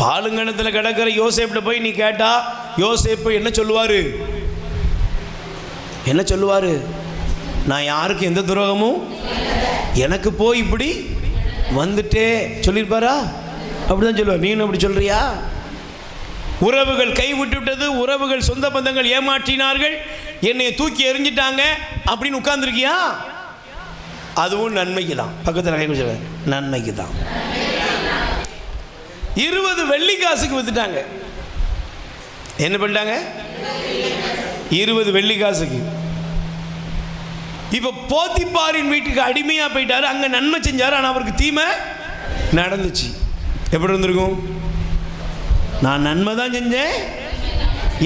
பாலுங்கணத்தில் கிடக்கிற யோசேப்கிட்ட போய் நீ கேட்டா யோசேப்பு என்ன சொல்லுவாரு? என்ன சொல்லுவாரு? நான் யாருக்கு எந்த துரோகமும், எனக்கு போய் இப்படி வந்துட்டே சொல்லியிருப்பாரா? அப்படிதான் சொல்லுவார். நீனும் அப்படி சொல்றியா? உறவுகள் கைவிட்டு விட்டது, உறவுகள் சொந்த பந்தங்கள் ஏமாற்றினார்கள், என்னை தூக்கி எறிஞ்சிட்டாங்க அப்படின்னு உட்கார்ந்துருக்கியா? அதுவும் நன்மைக்கு தான். பக்கத்தில் கை கொடுத்து நன்மைக்கு தான். 20 வெள்ளி காசுக்கு வித்துட்டாங்க. என்ன பண்ணிட்டாங்க? 20 வெள்ளி காசுக்கு. இப்ப போத்திபாரின் வீட்டுக்கு அடிமையா போயிட்டாரு. அங்க நன்மை செஞ்சாரு, ஆனா அவருக்கு தீமை நடந்துச்சு. எப்படி இருந்திருக்கும்? நான் நன்மை தான் செஞ்சேன்,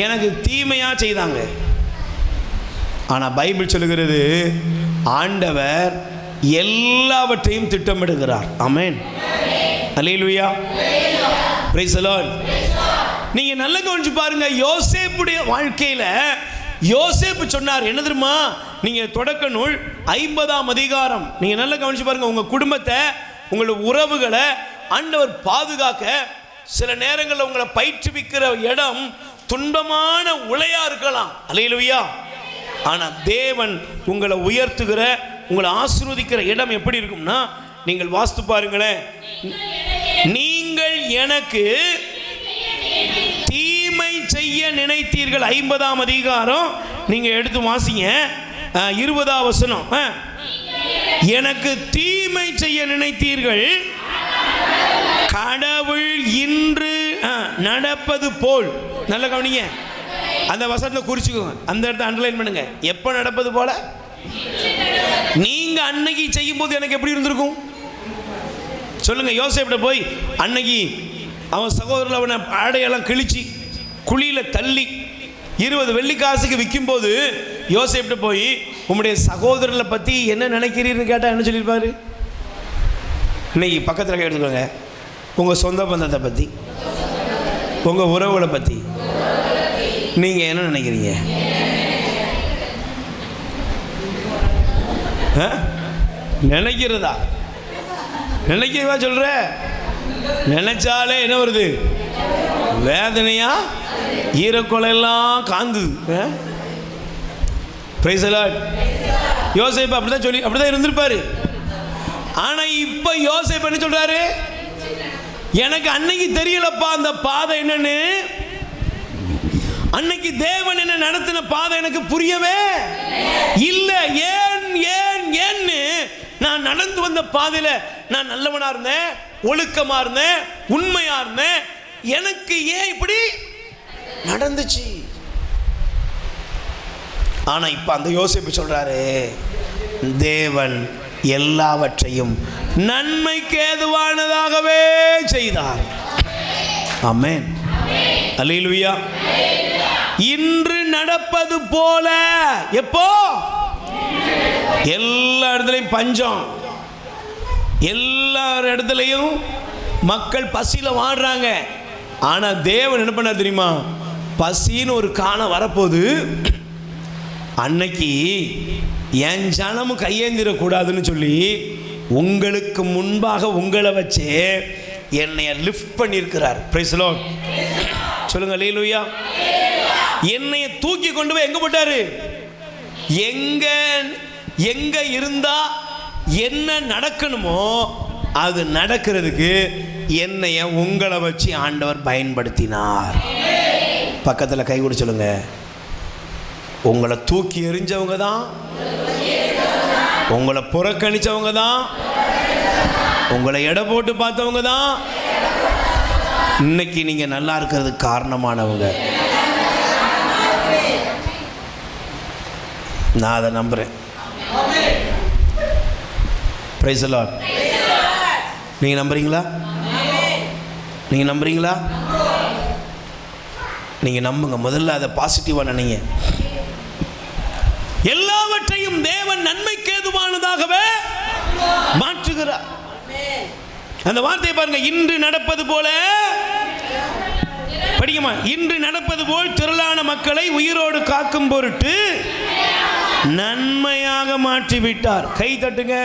எனக்கு தீமையா செய்தாங்க. ஆனா பைபிள் சொல்லுகிறது, ஆண்டவர் எல்லாவற்றையும் திட்டமிடுகிறார். ஆமென். அல்லேலூயா. Praise the Lord. நீங்க நல்லா கவனிச்சு பாருங்க. யோசேப்புடைய வாழ்க்கையில யோசேப்பு சொன்னார் என்ன தெரியுமா? நீங்க தொடக்க நூல் 50ஆம் அதிகாரம் நீங்க நல்லா கவனிச்சு பாருங்க. உங்க குடும்பத்தை, உங்களோட உறவுகளை ஆண்டவர் பாதுகாக்க சில நேரங்களில் உங்களை பயிற்றுவிக்கிற இடம் துன்பமான உளையா இருக்கலாம். அல்லேலூயா. ஆனா தேவன் உங்களை உயர்த்துகிற, உங்களை ஆசீர்வதிக்கிற இடம் எப்படி இருக்கும்னா, நீங்கள் வாஸ்து பாருங்களேன். நீங்கள் எனக்கு தீமை செய்ய நினைத்தீர்கள். 50ஆம் அதிகாரம் நீங்க எடுத்து வாசிங்க. 20ஆம் வசனம். எனக்கு தீமை செய்ய நினைத்தீர்கள், கடவுள் இன்று நடப்பது போல். நல்ல கவனிங்க, அந்த வசனத்தை குறிச்சுக்கோங்க, அந்த இடத்தை அண்டர்லைன் பண்ணுங்க. எப்போ நடப்பது போல? நீங்க அன்னைக்கு செய்யும் போது எனக்கு எப்படி இருந்திருக்கும் சொல்லுங்க. யோசேப்பிட்ட போய் அன்னைக்கு அவன் சகோதரர் அவனை ஆடையெல்லாம் கிழிச்சு குழியில தள்ளி 20 வெள்ளி காசுக்கு விற்கும் போது யோசேப்பிட்ட போய் உங்களுடைய சகோதரர்களை பத்தி என்ன நினைக்கிறீர்னு கேட்டா என்ன சொல்லியிருப்பாரு? இன்னைக்கு பக்கத்தில் எடுத்துக்கோங்க, உங்க சொந்த பந்தத்தை பத்தி, உங்க உறவுகளை பத்தி நீங்க என்ன நினைக்கிறீங்க? நினைக்கிறதா? நினைக்கிறதா சொல்ற? நினைச்சாலே என்ன வருது? வேதனையா, ஈரக்கொலையெல்லாம் காந்து. Price the Lord. யோசேப்பு அப்படிதான் சொல்லி அப்படிதான் இருந்திருப்பாரு. ஆனா இப்ப யோசேப்பு என்ன சொல்றாரு? எனக்கு அன்னைக்கு தெரியலப்பா அந்த பாதை என்னன்னு, அன்னைக்கு தேவன் என்ன நடத்தின பாதை எனக்கு புரியவே இல்லை. ஏன் ஏன் ஏன்னு நான் நடந்து வந்த பாதையில நான் நல்லவனா இருந்தேன், ஒழுக்கமா இருந்தேன், உண்மையா இருந்தேன், எனக்கு ஏன் இப்படி நடந்துச்சு? ஆனா இப்ப அந்த யோசேப்பு சொல்றாரு, தேவன் எல்லாவற்றையும் நன்மைக்கு ஏதுவானதாகவே செய்தார். ஆமென். அல்லேலூயா. இன்று நடப்பது போல. எப்போ? எல்லா இடத்துலையும் பஞ்சம், எல்லா இடத்துலையும் மக்கள் பசியில வாடுறாங்க. ஆனா தேவன் என்ன பண்ணார் தெரியுமா? பசின்னு ஒரு காலம் வரப்போது, அன்னைக்கு என் ஜனமும் கையேந்திரக்கூடாதுன்னு சொல்லி உங்களுக்கு முன்பாக உங்களை வச்சு என்னைய லிஃப்ட் பண்ணியிருக்கிறார். Price the Lord. சொல்லுங்க அல்லேலூயா. என்னைய தூக்கி கொண்டு போய் எங்க போட்டாரு? எங்க எங்க இருந்தா என்ன நடக்கணுமோ அது நடக்கிறதுக்கு என்னைய உங்களை வச்சு ஆண்டவர் பயன்படுத்தினார். பக்கத்தில் கை கொடு சொல்லுங்க, உங்களை தூக்கி எறிஞ்சவங்க தான், உங்களை புறக்கணிச்சவங்க தான், உங்களை எடை போட்டு பார்த்தவங்க தான் இன்னைக்கு நீங்க நல்லா இருக்கிறதுக்கு காரணமானவங்க. நான் அதை நம்புறேன். Price the Lord. நீங்க நம்புறீங்களா? நீங்க நம்புறீங்களா? நீங்க நம்புங்க. முதல்ல அதை பாசிட்டிவா நினைங்க. எல்லாவற்றையும் தேவன் நன்மைக்கு ஏதுவானதாகவே மாற்றுகிறார். அந்த வார்த்தையை பாருங்க. இன்று நடப்பது போல, படிக்குமா? இன்று நடப்பது போல் திரளான மக்களை உயிரோடு காக்கும் பொருட்டு நன்மையாக மாற்றிவிட்டார். கை தட்டுங்க.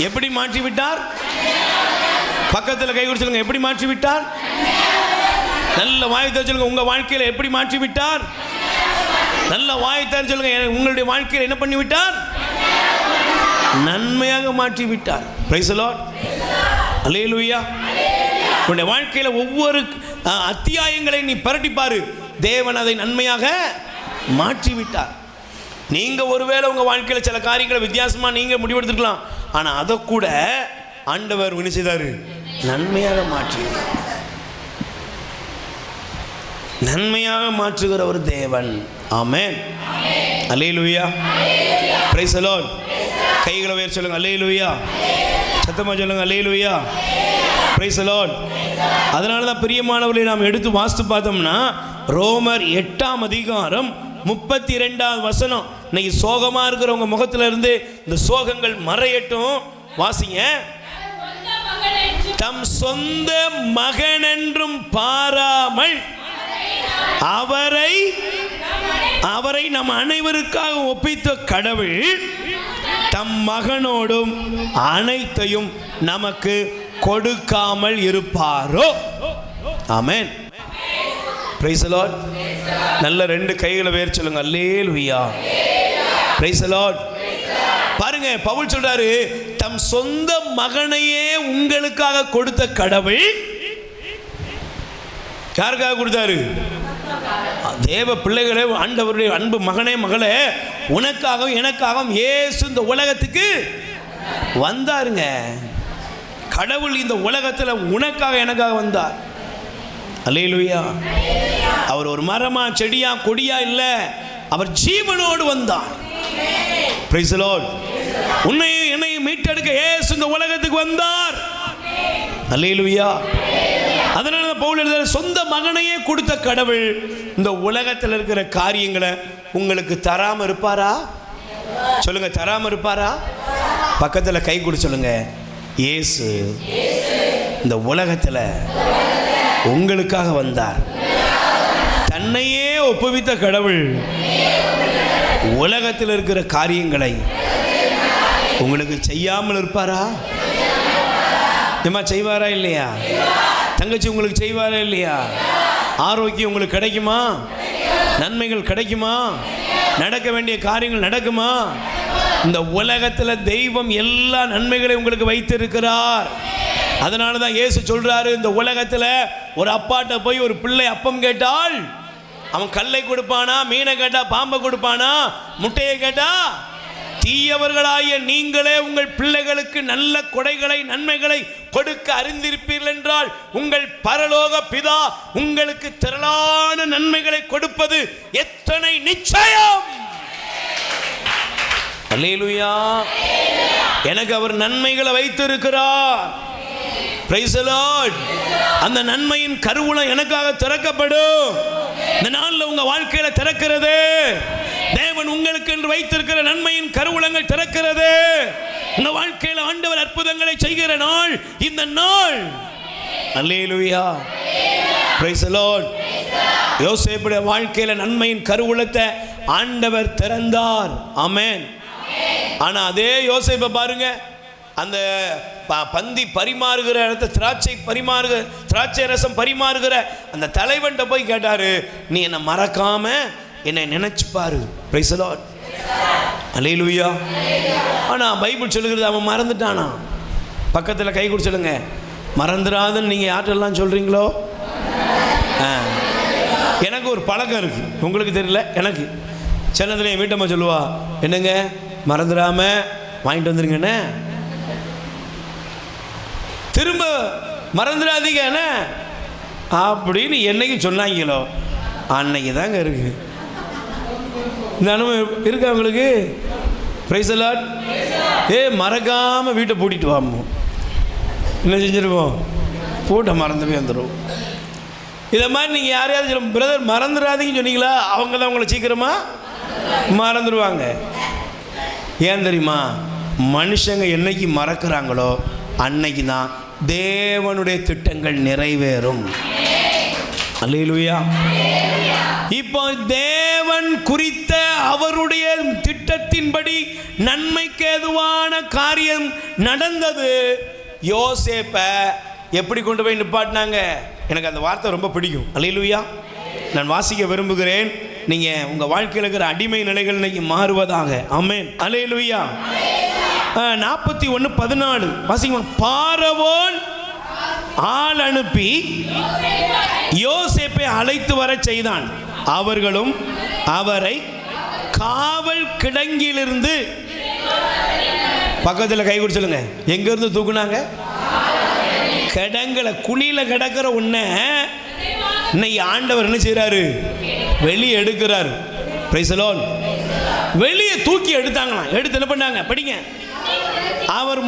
எப்படி மாற்றிவிட்டார்? பக்கத்தில் கை கொடுத்து சொல்லுங்க, எப்படி மாற்றிவிட்டார்? நல்ல வாயத்தை சொல்லுங்க, உங்க வாழ்க்கையில எப்படி மாற்றி விட்டார்? நல்ல வாயத்தை சொல்லுங்க, உங்களுடைய வாழ்க்கையில் என்ன பண்ணி விட்டார்? நன்மையாக மாற்றி விட்டார். Praise the Lord. அல்லேலூயா. உன்னுடைய வாழ்க்கையில ஒவ்வொரு அத்தியாயங்களை நீ பரட்டி பாரு, தேவன் அதை நன்மையாக மாற்றி விட்டார். நீங்க ஒருவேளை உங்க வாழ்க்கையில சில காரியங்களை வித்தியாசமா நீங்க முடிவெடுத்துக்கலாம், ஆனா அதை கூட ஆண்டவர் என்ன செய்தாரு? நன்மையாக மாற்றி, நன்மையாக மாற்றுகிற ஒரு தேவன். ஆமென். அல்லேலூயா. Praise the Lord. கைகளை உயர்த்தி சொல்லுங்க அல்லேலூயா. சத்தமா சொல்லுங்க அல்லேலூயா. Praise the Lord. அதனால தான் பிரியமானவர்களை நாம் எடுத்து வாசித்து பார்த்தோம்னா ரோமர் 8ஆம் அதிகாரம் 32வது வசனம். இன்னைக்கு சோகமா இருக்கிறவங்க முகத்துல இருந்து இந்த சோகங்கள் மறையட்டும். வாசிங்க. தம் சொந்த மகன் என்றும் பாராமல் அவரை நம் அனைவருக்காக ஒப்பித்த கடவுள் தம் மகனோடும் அனைத்தையும் நமக்கு கொடுக்காமல் இருப்பாரோ? ஆமென். Praise the Lord. நல்ல ரெண்டு கைகளை உயர்த்தி சொல்லுங்க அல்லேலூயா. Praise the Lord. பாருங்க, பவுல் சொல்றாரு, தம் சொந்த மகனையே உங்களுக்காக கொடுத்த கடவுள் யாருக்காக கொடுத்தாரு? தேவ பிள்ளைகளே, ஆண்டவருடைய அன்பு மகனே மகளே, உனக்காகவும் எனக்காகவும் இயேசு இந்த உலகத்துக்கு வந்தாருங்க. கடவுள் இந்த உலகத்தில் உனக்காக எனக்காக வந்தார். அல்லேலூயா. அவர் ஒரு மரமா செடியா கொடியா இல்ல, அவர் ஜீவனோடு வந்தார். Price the Lord. உன்னையும் என்னையும் மீட்டெடுக்க இயேசு இந்த உலகத்துக்கு வந்தார். அல்லேலூயா. அதனால பவுல் எழுதுறார், சொந்த மகனையே கொடுத்த கடவுள் இந்த உலகத்தில் இருக்கிற காரியங்களை உங்களுக்கு தராம இருப்பாரா? சொல்லுங்க, தராம இருப்பாரா? பக்கத்தில் கை கொடு சொல்லுங்க, இயேசு இந்த உலகத்தில் உங்களுக்காக வந்தார். தன்னையே ஒப்புவித்த கடவுள் உலகத்தில் இருக்கிற காரியங்களை உங்களுக்கு செய்யாமல் இருப்பாரா? செய்வாரா இல்லையா? தங்கச்சி உங்களுக்கு செய்வாரா இல்லையா? ஆரோக்கியம் உங்களுக்கு கிடைக்குமா? நன்மைகள் கிடைக்குமா? நடக்க வேண்டிய காரியங்கள் நடக்குமா? இந்த உலகத்தில் தெய்வம் எல்லா நன்மைகளையும் உங்களுக்கு வைத்திருக்கிறார். அதனால தான் இயேசு சொல்றாரு, இந்த உலகத்தில் ஒரு அப்பாட்ட போய் ஒரு பிள்ளை அப்பம் கேட்டால் அவன் கல்லை கொடுப்பானா? மீனை கேட்டா பாம்பை கொடுப்பானா? முட்டையை கேட்டா? தீயவர்களாகிய நீங்களே உங்கள் பிள்ளைகளுக்கு நல்ல கொடைகளை நன்மைகளை கொடுக்க அறிந்திருப்பீர்கள் என்றால் உங்கள் பரலோக பிதா உங்களுக்கு திரளான நன்மைகளை கொடுப்பது எத்தனை நிச்சயம். அல்லேலூயா. எனக்கு அவர் நன்மைகளை வைத்திருக்கிறார். Price the Lord. அந்த நன்மையின் கருவூலம் எனக்காக திறக்கப்படும். இந்த நாளில் உங்க வாழ்க்கையில திறக்கிறது. தேவன் உங்களுக்கு என்று வைத்திருக்கிற நன்மையின் கருவூலங்கள் திறக்கிறது. உங்க வாழ்க்கையில ஆண்டவர் அற்புதங்களை செய்கிற நாள் இந்த நாள். அல்லேலூயா. Praise the Lord. யோசேப்புடைய வாழ்க்கையில நன்மையின் கருவூலத்தை ஆண்டவர் திறந்தார். ஆமென். ஆனா அதே யோசேப்பை பாருங்க, அந்த பந்தி பரிமாறுகிற இடத்த திராட்சை ரசம் பரிமாறுகிற அந்த தலைவன்கிட்ட போய் கேட்டாரு, நீ என்னை மறக்காம என்னை நினைச்சு பாரு. Praise the Lord. அல்லேலூயா. ஆனா பைபிள் சொல்லுகிறது அவன் மறந்துட்டானா. பக்கத்தில் கை கொடுத்து சொல்லுங்க, மறந்துடாதுன்னு நீங்க யார்ட்டெல்லாம் சொல்றீங்களோ. எனக்கு ஒரு பழக்கம் இருக்கு, உங்களுக்கு தெரியல. எனக்கு சின்னதுல என் வீட்டம்மா சொல்லுவா, என்னங்க மறந்துடாம வாங்கிட்டு வந்துருங்கண்ணே, திரும்ப மறந்துடாதீங்க என்ன அப்படின்னு என்னைக்கு சொன்னாங்களோ அன்னைக்கு தாங்க இருக்கு. இந்த அனுபவம் இருக்கா உங்களுக்கு? Price the Lord. மறக்காம வீட்டை பூட்டிட்டு வாமோ, என்ன செஞ்சிருவோம்? பூட்டை மறந்து போய் வந்துடும். இதை மாதிரி நீங்கள் யாரையாவது சொல்ல, பிரதர் மறந்துடாதீங்கன்னு சொன்னீங்களா, அவங்க தான் உங்களை சீக்கிரமாக மறந்துடுவாங்க. ஏன் தெரியுமா? மனுஷங்க என்னைக்கு மறக்கிறாங்களோ அன்னைக்கு தான் தேவனுடைய திட்டங்கள் நிறைவேறும். அல்லேலூயா. இப்போ தேவன் குறித்த அவருடைய திட்டத்தின்படி நன்மைக்கு ஏதுவான காரியம் நடந்தது. யோசேப்பை எப்படி கொண்டு போய் நிப்பாட்டினாங்க? எனக்கு அந்த வார்த்தை ரொம்ப பிடிக்கும். அல்லேலூயா. நான் வாசிக்க விரும்புகிறேன். நீங்கள் உங்கள் வாழ்க்கையில் இருக்கிற அடிமை நிலைகள் இன்னைக்கு மாறுவதாக. ஆமென். அல்லேலூயா. 41:14 வாசிங்க. பார்வோன் ஆள் அனுப்பி யோசேப்பை அழைத்து வர செய்தான். அவர்களும் அவரை காவல் கிடங்கிலிருந்து, பக்கத்தில் கை கொடுத்து சொல்லுங்க, எங்கிருந்து தூக்குனாங்க? கிடங்கல, குழியில கிடக்கிற உன்னை இன்னைக்கு ஆண்டவர் என்ன செய்யறாரு? வெளியே எடுக்கிறாரு. Price the Lord. வெளியே தூக்கி எடுத்தாங்களாம். எடுத்து என்ன பண்ணாங்க? படிங்க. அவர்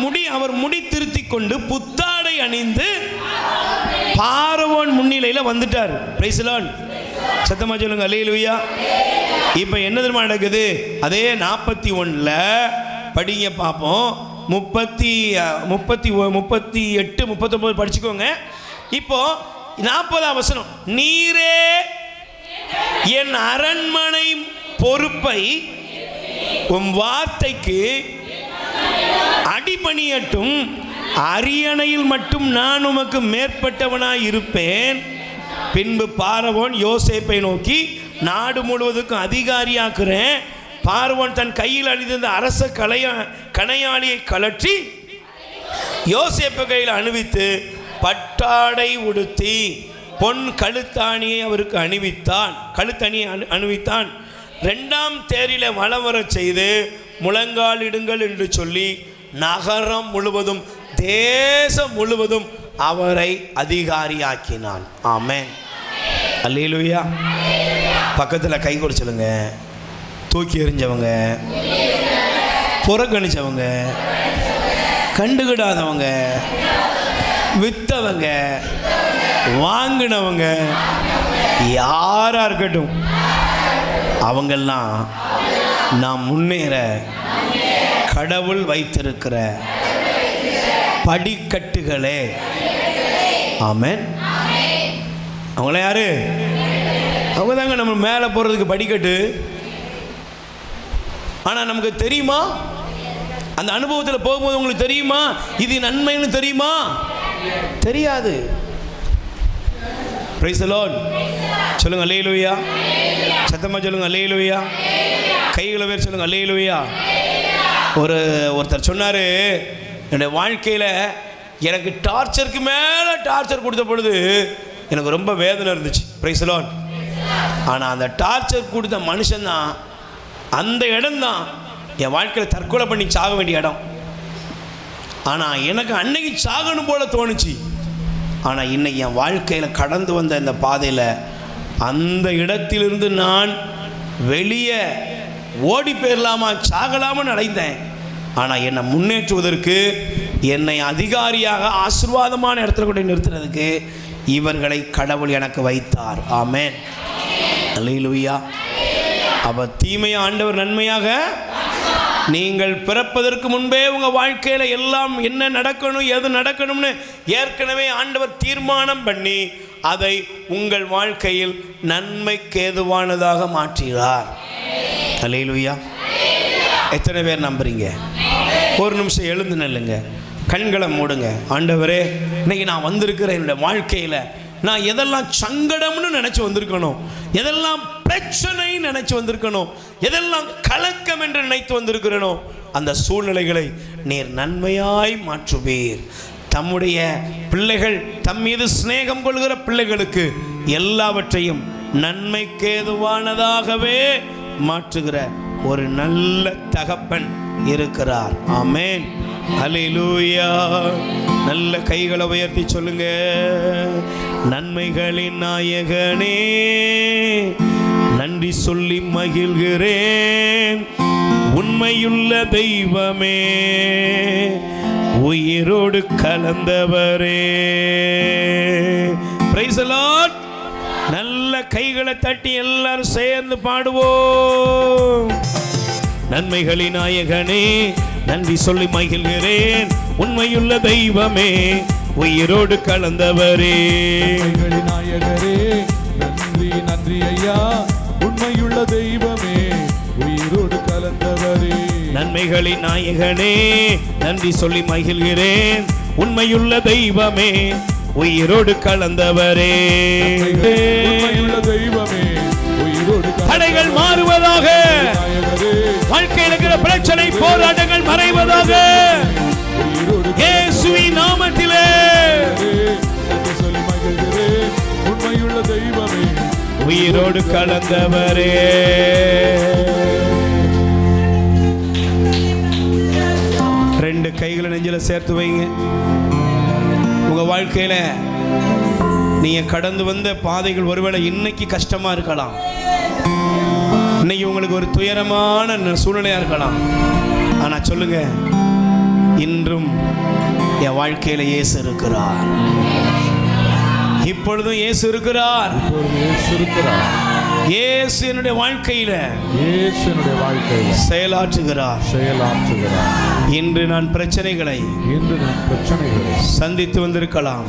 முடி திருத்தி கொண்டு புத்தாடை அணிந்து பார்வோன் முன்னிலையில் வந்துட்டார். Price the Lord. சத்தமா சொல்லுங்க அல்லேலூயா. இப்போ என்ன தெரியுமா நடக்குது? அதே 41ல் படிங்க பார்ப்போம். 38, 39 படிச்சுக்கோங்க. இப்போ 40ஆம் வசனம். நீரே என் அரண்மனை பொறுப்பை உம் வார்த்தைக்கு அடிபணியட்டும், அரியணையில் மட்டும் நான் உமக்கு மேற்பட்டவனாய் இருப்பேன். பின்பு பார்வோன் யோசேப்பை நோக்கி, நாடு முழுவதுக்கும் அதிகாரியாக்குறேன். பார்வோன் தன் கையில் அணிந்திருந்த அரச கணையாளியை கழற்றி யோசேப்பு கையில் அணிவித்து பட்டாடை உடுத்தி பொன் கழுத்தாணியை அவருக்கு அணிவித்தான். 2ஆம் தேரில வலம் வரச் செய்து முழங்கால் இடுங்கள் என்று சொல்லி நகரம் முழுவதும் தேசம் முழுவதும் அவரை அதிகாரியாக்கினான். ஆமென். அல்லேலூயா. பக்கத்தில் கை கொடுச்சலுங்க. தூக்கி எறிஞ்சவங்க, புறக்கணிச்சவங்க, கண்டுகிடாதவங்க, வித்தவங்க, வாங்கினவங்க, யாரா இருக்கட்டும், அவங்கெல்லாம் நாம் முன்னேற கடவுள் வைத்திருக்கிற படிக்கட்டுகளே. ஆமென். அவங்கள யாரு? அவங்க தாங்க நம்ம மேலே போகிறதுக்கு படிக்கட்டு. ஆனால் நமக்கு தெரியுமா? அந்த அனுபவத்தில் போகும்போது உங்களுக்கு தெரியுமா இது நன்மைன்னு? தெரியுமா? தெரியாது. Price the Lord. சொல்லுங்க அல்லேலூயா. சத்தமாக சொல்லுங்க அல்லேலூயா. கைகளை வேறு சொல்லுங்க அல்லேலூயா. ஒருத்தர் சொன்னார், என்னுடைய வாழ்க்கையில் எனக்கு டார்ச்சருக்கு மேலே டார்ச்சர் கொடுத்த பொழுது எனக்கு ரொம்ப வேதனை இருந்துச்சு. Price the Lord. ஆனால் அந்த டார்ச்சர் கொடுத்த மனுஷன்தான், அந்த இடம்தான் என் வாழ்க்கையில் தற்கொலை பண்ணி சாக வேண்டிய இடம். ஆனால் எனக்கு அன்னைக்கு சாகணும் போல தோணுச்சு. ஆனால் இன்னைக்கு என் வாழ்க்கையில் கடந்து வந்த இந்த பாதையில் அந்த இடத்திலிருந்து நான் வெளியே ஓடி போயிடலாமா, சாகலாமான்னு அடைந்தேன். ஆனால் என்னை முன்னேற்றுவதற்கு, என்னை அதிகாரியாக ஆசீர்வாதமான இடத்துல கூட நிறுத்துறதுக்கு இவர்களை கடவுள் எனக்கு வைத்தார். ஆமென். அல்லேலூயா. அப்போ தீமையை ஆண்டவர் நன்மையாக, நீங்கள் பிறப்பதற்கு முன்பே உங்கள் வாழ்க்கையில் எல்லாம் என்ன நடக்கணும், எது நடக்கணும்னு ஏற்கனவே ஆண்டவர் தீர்மானம் பண்ணி அதை உங்கள் வாழ்க்கையில் நன்மைக்கு ஏதுவானதாக மாற்றுகிறார். அல்லேலூயா. எத்தனை பேர் நம்புறீங்க? ஒரு நிமிஷம் எழுந்து நில்லுங்க, கண்களை மூடுங்க. ஆண்டவரே, இன்னைக்கு நான் வந்திருக்கிற என்னுடைய வாழ்க்கையில் நான் எதெல்லாம் சங்கடம்னு நினச்சி வந்திருக்கணும், எதெல்லாம் பிரச்சனை நினைச்சு வந்திருக்கணும், எதெல்லாம் கலக்கம் என்று நினைத்து வந்திருக்கிறனோ, அந்த சூழ்நிலைகளை நீர் நன்மையாய் மாற்றுவீர். தம்முடைய பிள்ளைகள், தம் மீது சிநேகம் கொள்கிற பிள்ளைகளுக்கு எல்லாவற்றையும் நன்மைக்கேதுவானதாகவே மாற்றுகிற ஒரு நல்ல தகப்பன் இருக்கிறார். ஆமென். அல்லேலூயா. நல்ல கைகளை உயர்த்தி சொல்லுங்க. நன்மைகளின் நாயகனே, நன்றி சொல்லி மகிழ்கிறேன். உண்மையுள்ள தெய்வமே, உயிரோடு கலந்தவரே. Price the Lord. நல்ல கைகளை தட்டி எல்லாரும் சேர்ந்து பாடுவோம். நன்மைகளின் நாயகனே, நன்றி சொல்லி மகிழ்கிறேன். உண்மையுள்ள தெய்வமே, உயிரோடு கலந்தவரே. நன்மைகளின் நாயகரே, நன்றி நன்றி ஐயா. உண்மையுள்ள தெய்வமே, உயிரோடு கலந்தவரே. நன்மைகளின் நாயகனே, நன்றி சொல்லி மகிழ்கிறேன். உண்மையுள்ள தெய்வமே, உயிரோடு கலந்தவரே, உண்மையுள்ள தெய்வமே, உயிரோடு தடைகள் மாறுவதாக, வாழ்க்கையில் இருக்கிற பிரச்சனை போராட்டங்கள் மறைவதாக, இயேசுவின் நாமத்திலே. சொல்லி மகிழ்கிறேன். உண்மையுள்ள தெய்வமே, உயிரோடு கலந்தவரே. ரெண்டு கைகளை நெஞ்சில சேர்த்து வைங்க. உங்க வாழ்க்கையில நீங்க கடந்து வந்த பாதைகள் ஒருவேளை இன்னைக்கு கஷ்டமா இருக்கலாம், இன்னைக்கு உங்களுக்கு ஒரு துயரமான சூழ்நிலையா இருக்கலாம். ஆனா சொல்லுங்க, இன்றும் என் வாழ்க்கையில இயேசு இருக்கிறார், இப்பொழுதும் இயேசு இருக்கிறார். இயேசு என்னுடைய வாழ்க்கையில செயலாற்றுகிறார். இன்று நான் பிரச்சனைகளை சந்தித்து வந்திருக்கலாம்,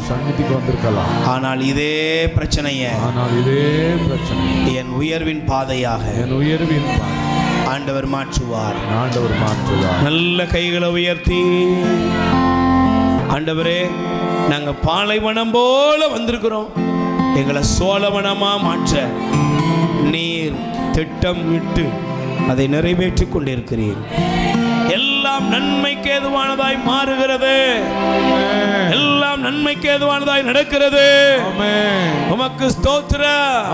ஆனால் இதே பிரச்சனையை என் உயர்வின் பாதையாக ஆண்டவர் மாற்றுவார். நல்ல கைகளை உயர்த்தி, ஆண்டவரே, நாங்க பாலைவனம் போல வந்திருக்கிறோம், எங்களை சோழவனமா மாற்ற நீர் திட்டம் விட்டு அதை நிறைவேற்றிக் கொண்டிருக்கிறீர். எல்லாம் நன்மைக்கு ஏதுவானதாய் மாறுகிறது, எல்லாம் நன்மைக்கு ஏதுவானதாய் நடக்கிறது. உமக்கு ஸ்தோத்திரம்.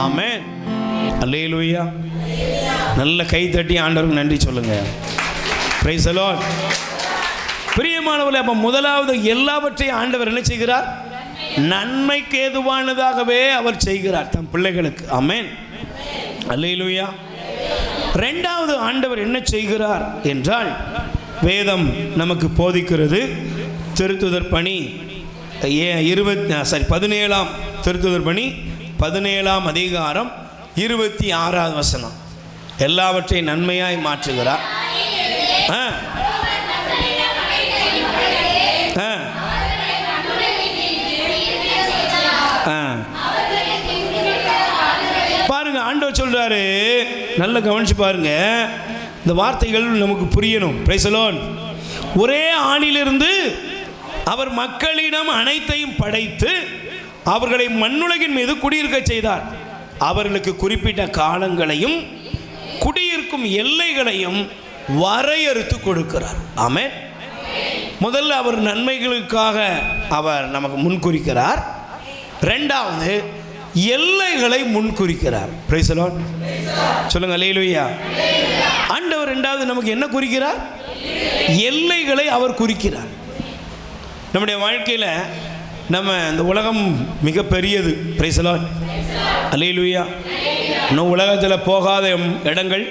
ஆமென். அல்லேலூயா. நல்ல கை தட்டி ஆண்டவருக்கு நன்றி சொல்லுங்க. Price the Lord. பிரியமானவர்களே, அப்ப முதலாவது எல்லாவற்றையும் ஆண்டவர் என்ன செய்கிறார்? நன்மைக்கு ஏதுவானதாகவே அவர் செய்கிறார் தம் பிள்ளைகளுக்கு. ஆமென். அல்லேலூயா. இரண்டாவது ஆண்டவர் என்ன செய்கிறார் என்றால், வேதம் நமக்கு போதிக்கிறது. திருத்துதர் பணி 17ஆம் திருத்துதர் பணி 17ஆம் அதிகாரம் 26வது வசனம். எல்லாவற்றையும் நன்மையாய் மாற்றுகிறார். பாருங்க, ஆண்டவர் சொல்றாரு, நல்ல கவனிச்சு பாருங்க, இந்த வார்த்தைகள் நமக்கு புரியணும். Price the Lord. ஒரே ஆணிலிருந்து அவர் மக்களிடம் அனைத்தையும் படைத்து அவர்களை மண்ணுலகின் மீது குடியிருக்க செய்தார். அவர்களுக்கு குறிப்பிட்ட காலங்களையும் குடியிருக்கும் எல்லைகளையும் வரையறுத்து கொடுக்கிறார். ஆமென். முதல்ல அவர் நன்மைகளுக்காக அவர் நமக்கு முன்குறிக்கிறார். இரண்டாவது எல்லைகளை முன்குறிக்கிறார். Price the Lord. சொல்லுங்க அல்லேலூயா. ஆண்டவர் இரண்டாவது நமக்கு என்ன குறிக்கிறார்? எல்லைகளை அவர் குறிக்கிறார். நம்முடைய வாழ்க்கையில் நம்ம இந்த உலகம் மிக பெரியது. Praise the Lord. அல்லேலூயா. இன்னும் உலகத்தில் போகாத இடங்கள்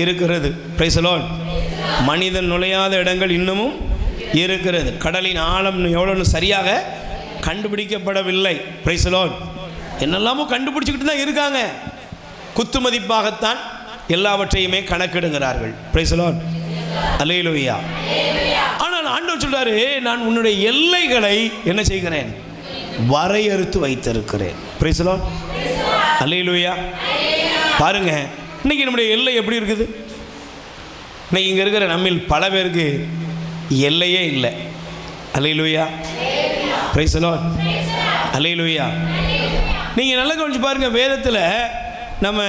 இருக்கிறது. Praise the Lord. மனிதன் நுழையாத இடங்கள் இன்னமும் இருக்கிறது. கடலின் ஆழம் எவ்வளோன்னு சரியாக கண்டுபிடிக்கப்படவில்லை. Price the Lord. என்னெல்லாமோ கண்டுபிடிச்சிக்கிட்டு தான் இருக்காங்க. குத்து மதிப்பாகத்தான் எல்லாவற்றையுமே கணக்கிடுகிறார்கள். Price the Lord. அல்லேலூயா. ஆனால் ஆண்டவர் சொல்றாரு, நான் உன்னுடைய எல்லைகளை என்ன செய்கிறேன்? வரையறுத்து வைத்திருக்கிறேன். Praise the Lord. அல்லேலூயா. பாருங்க, இன்னைக்கு நம்முடைய எல்லை எப்படி இருக்குது? இன்னைக்கு இங்கே இருக்கிற நம்மில் பல பேருக்கு எல்லையே இல்லை. அல்லேலூயா. Praise the Lord. அல்லேலூயா. நீங்கள் நல்லா கவனிச்சு பாருங்க, வேதத்தில் நம்ம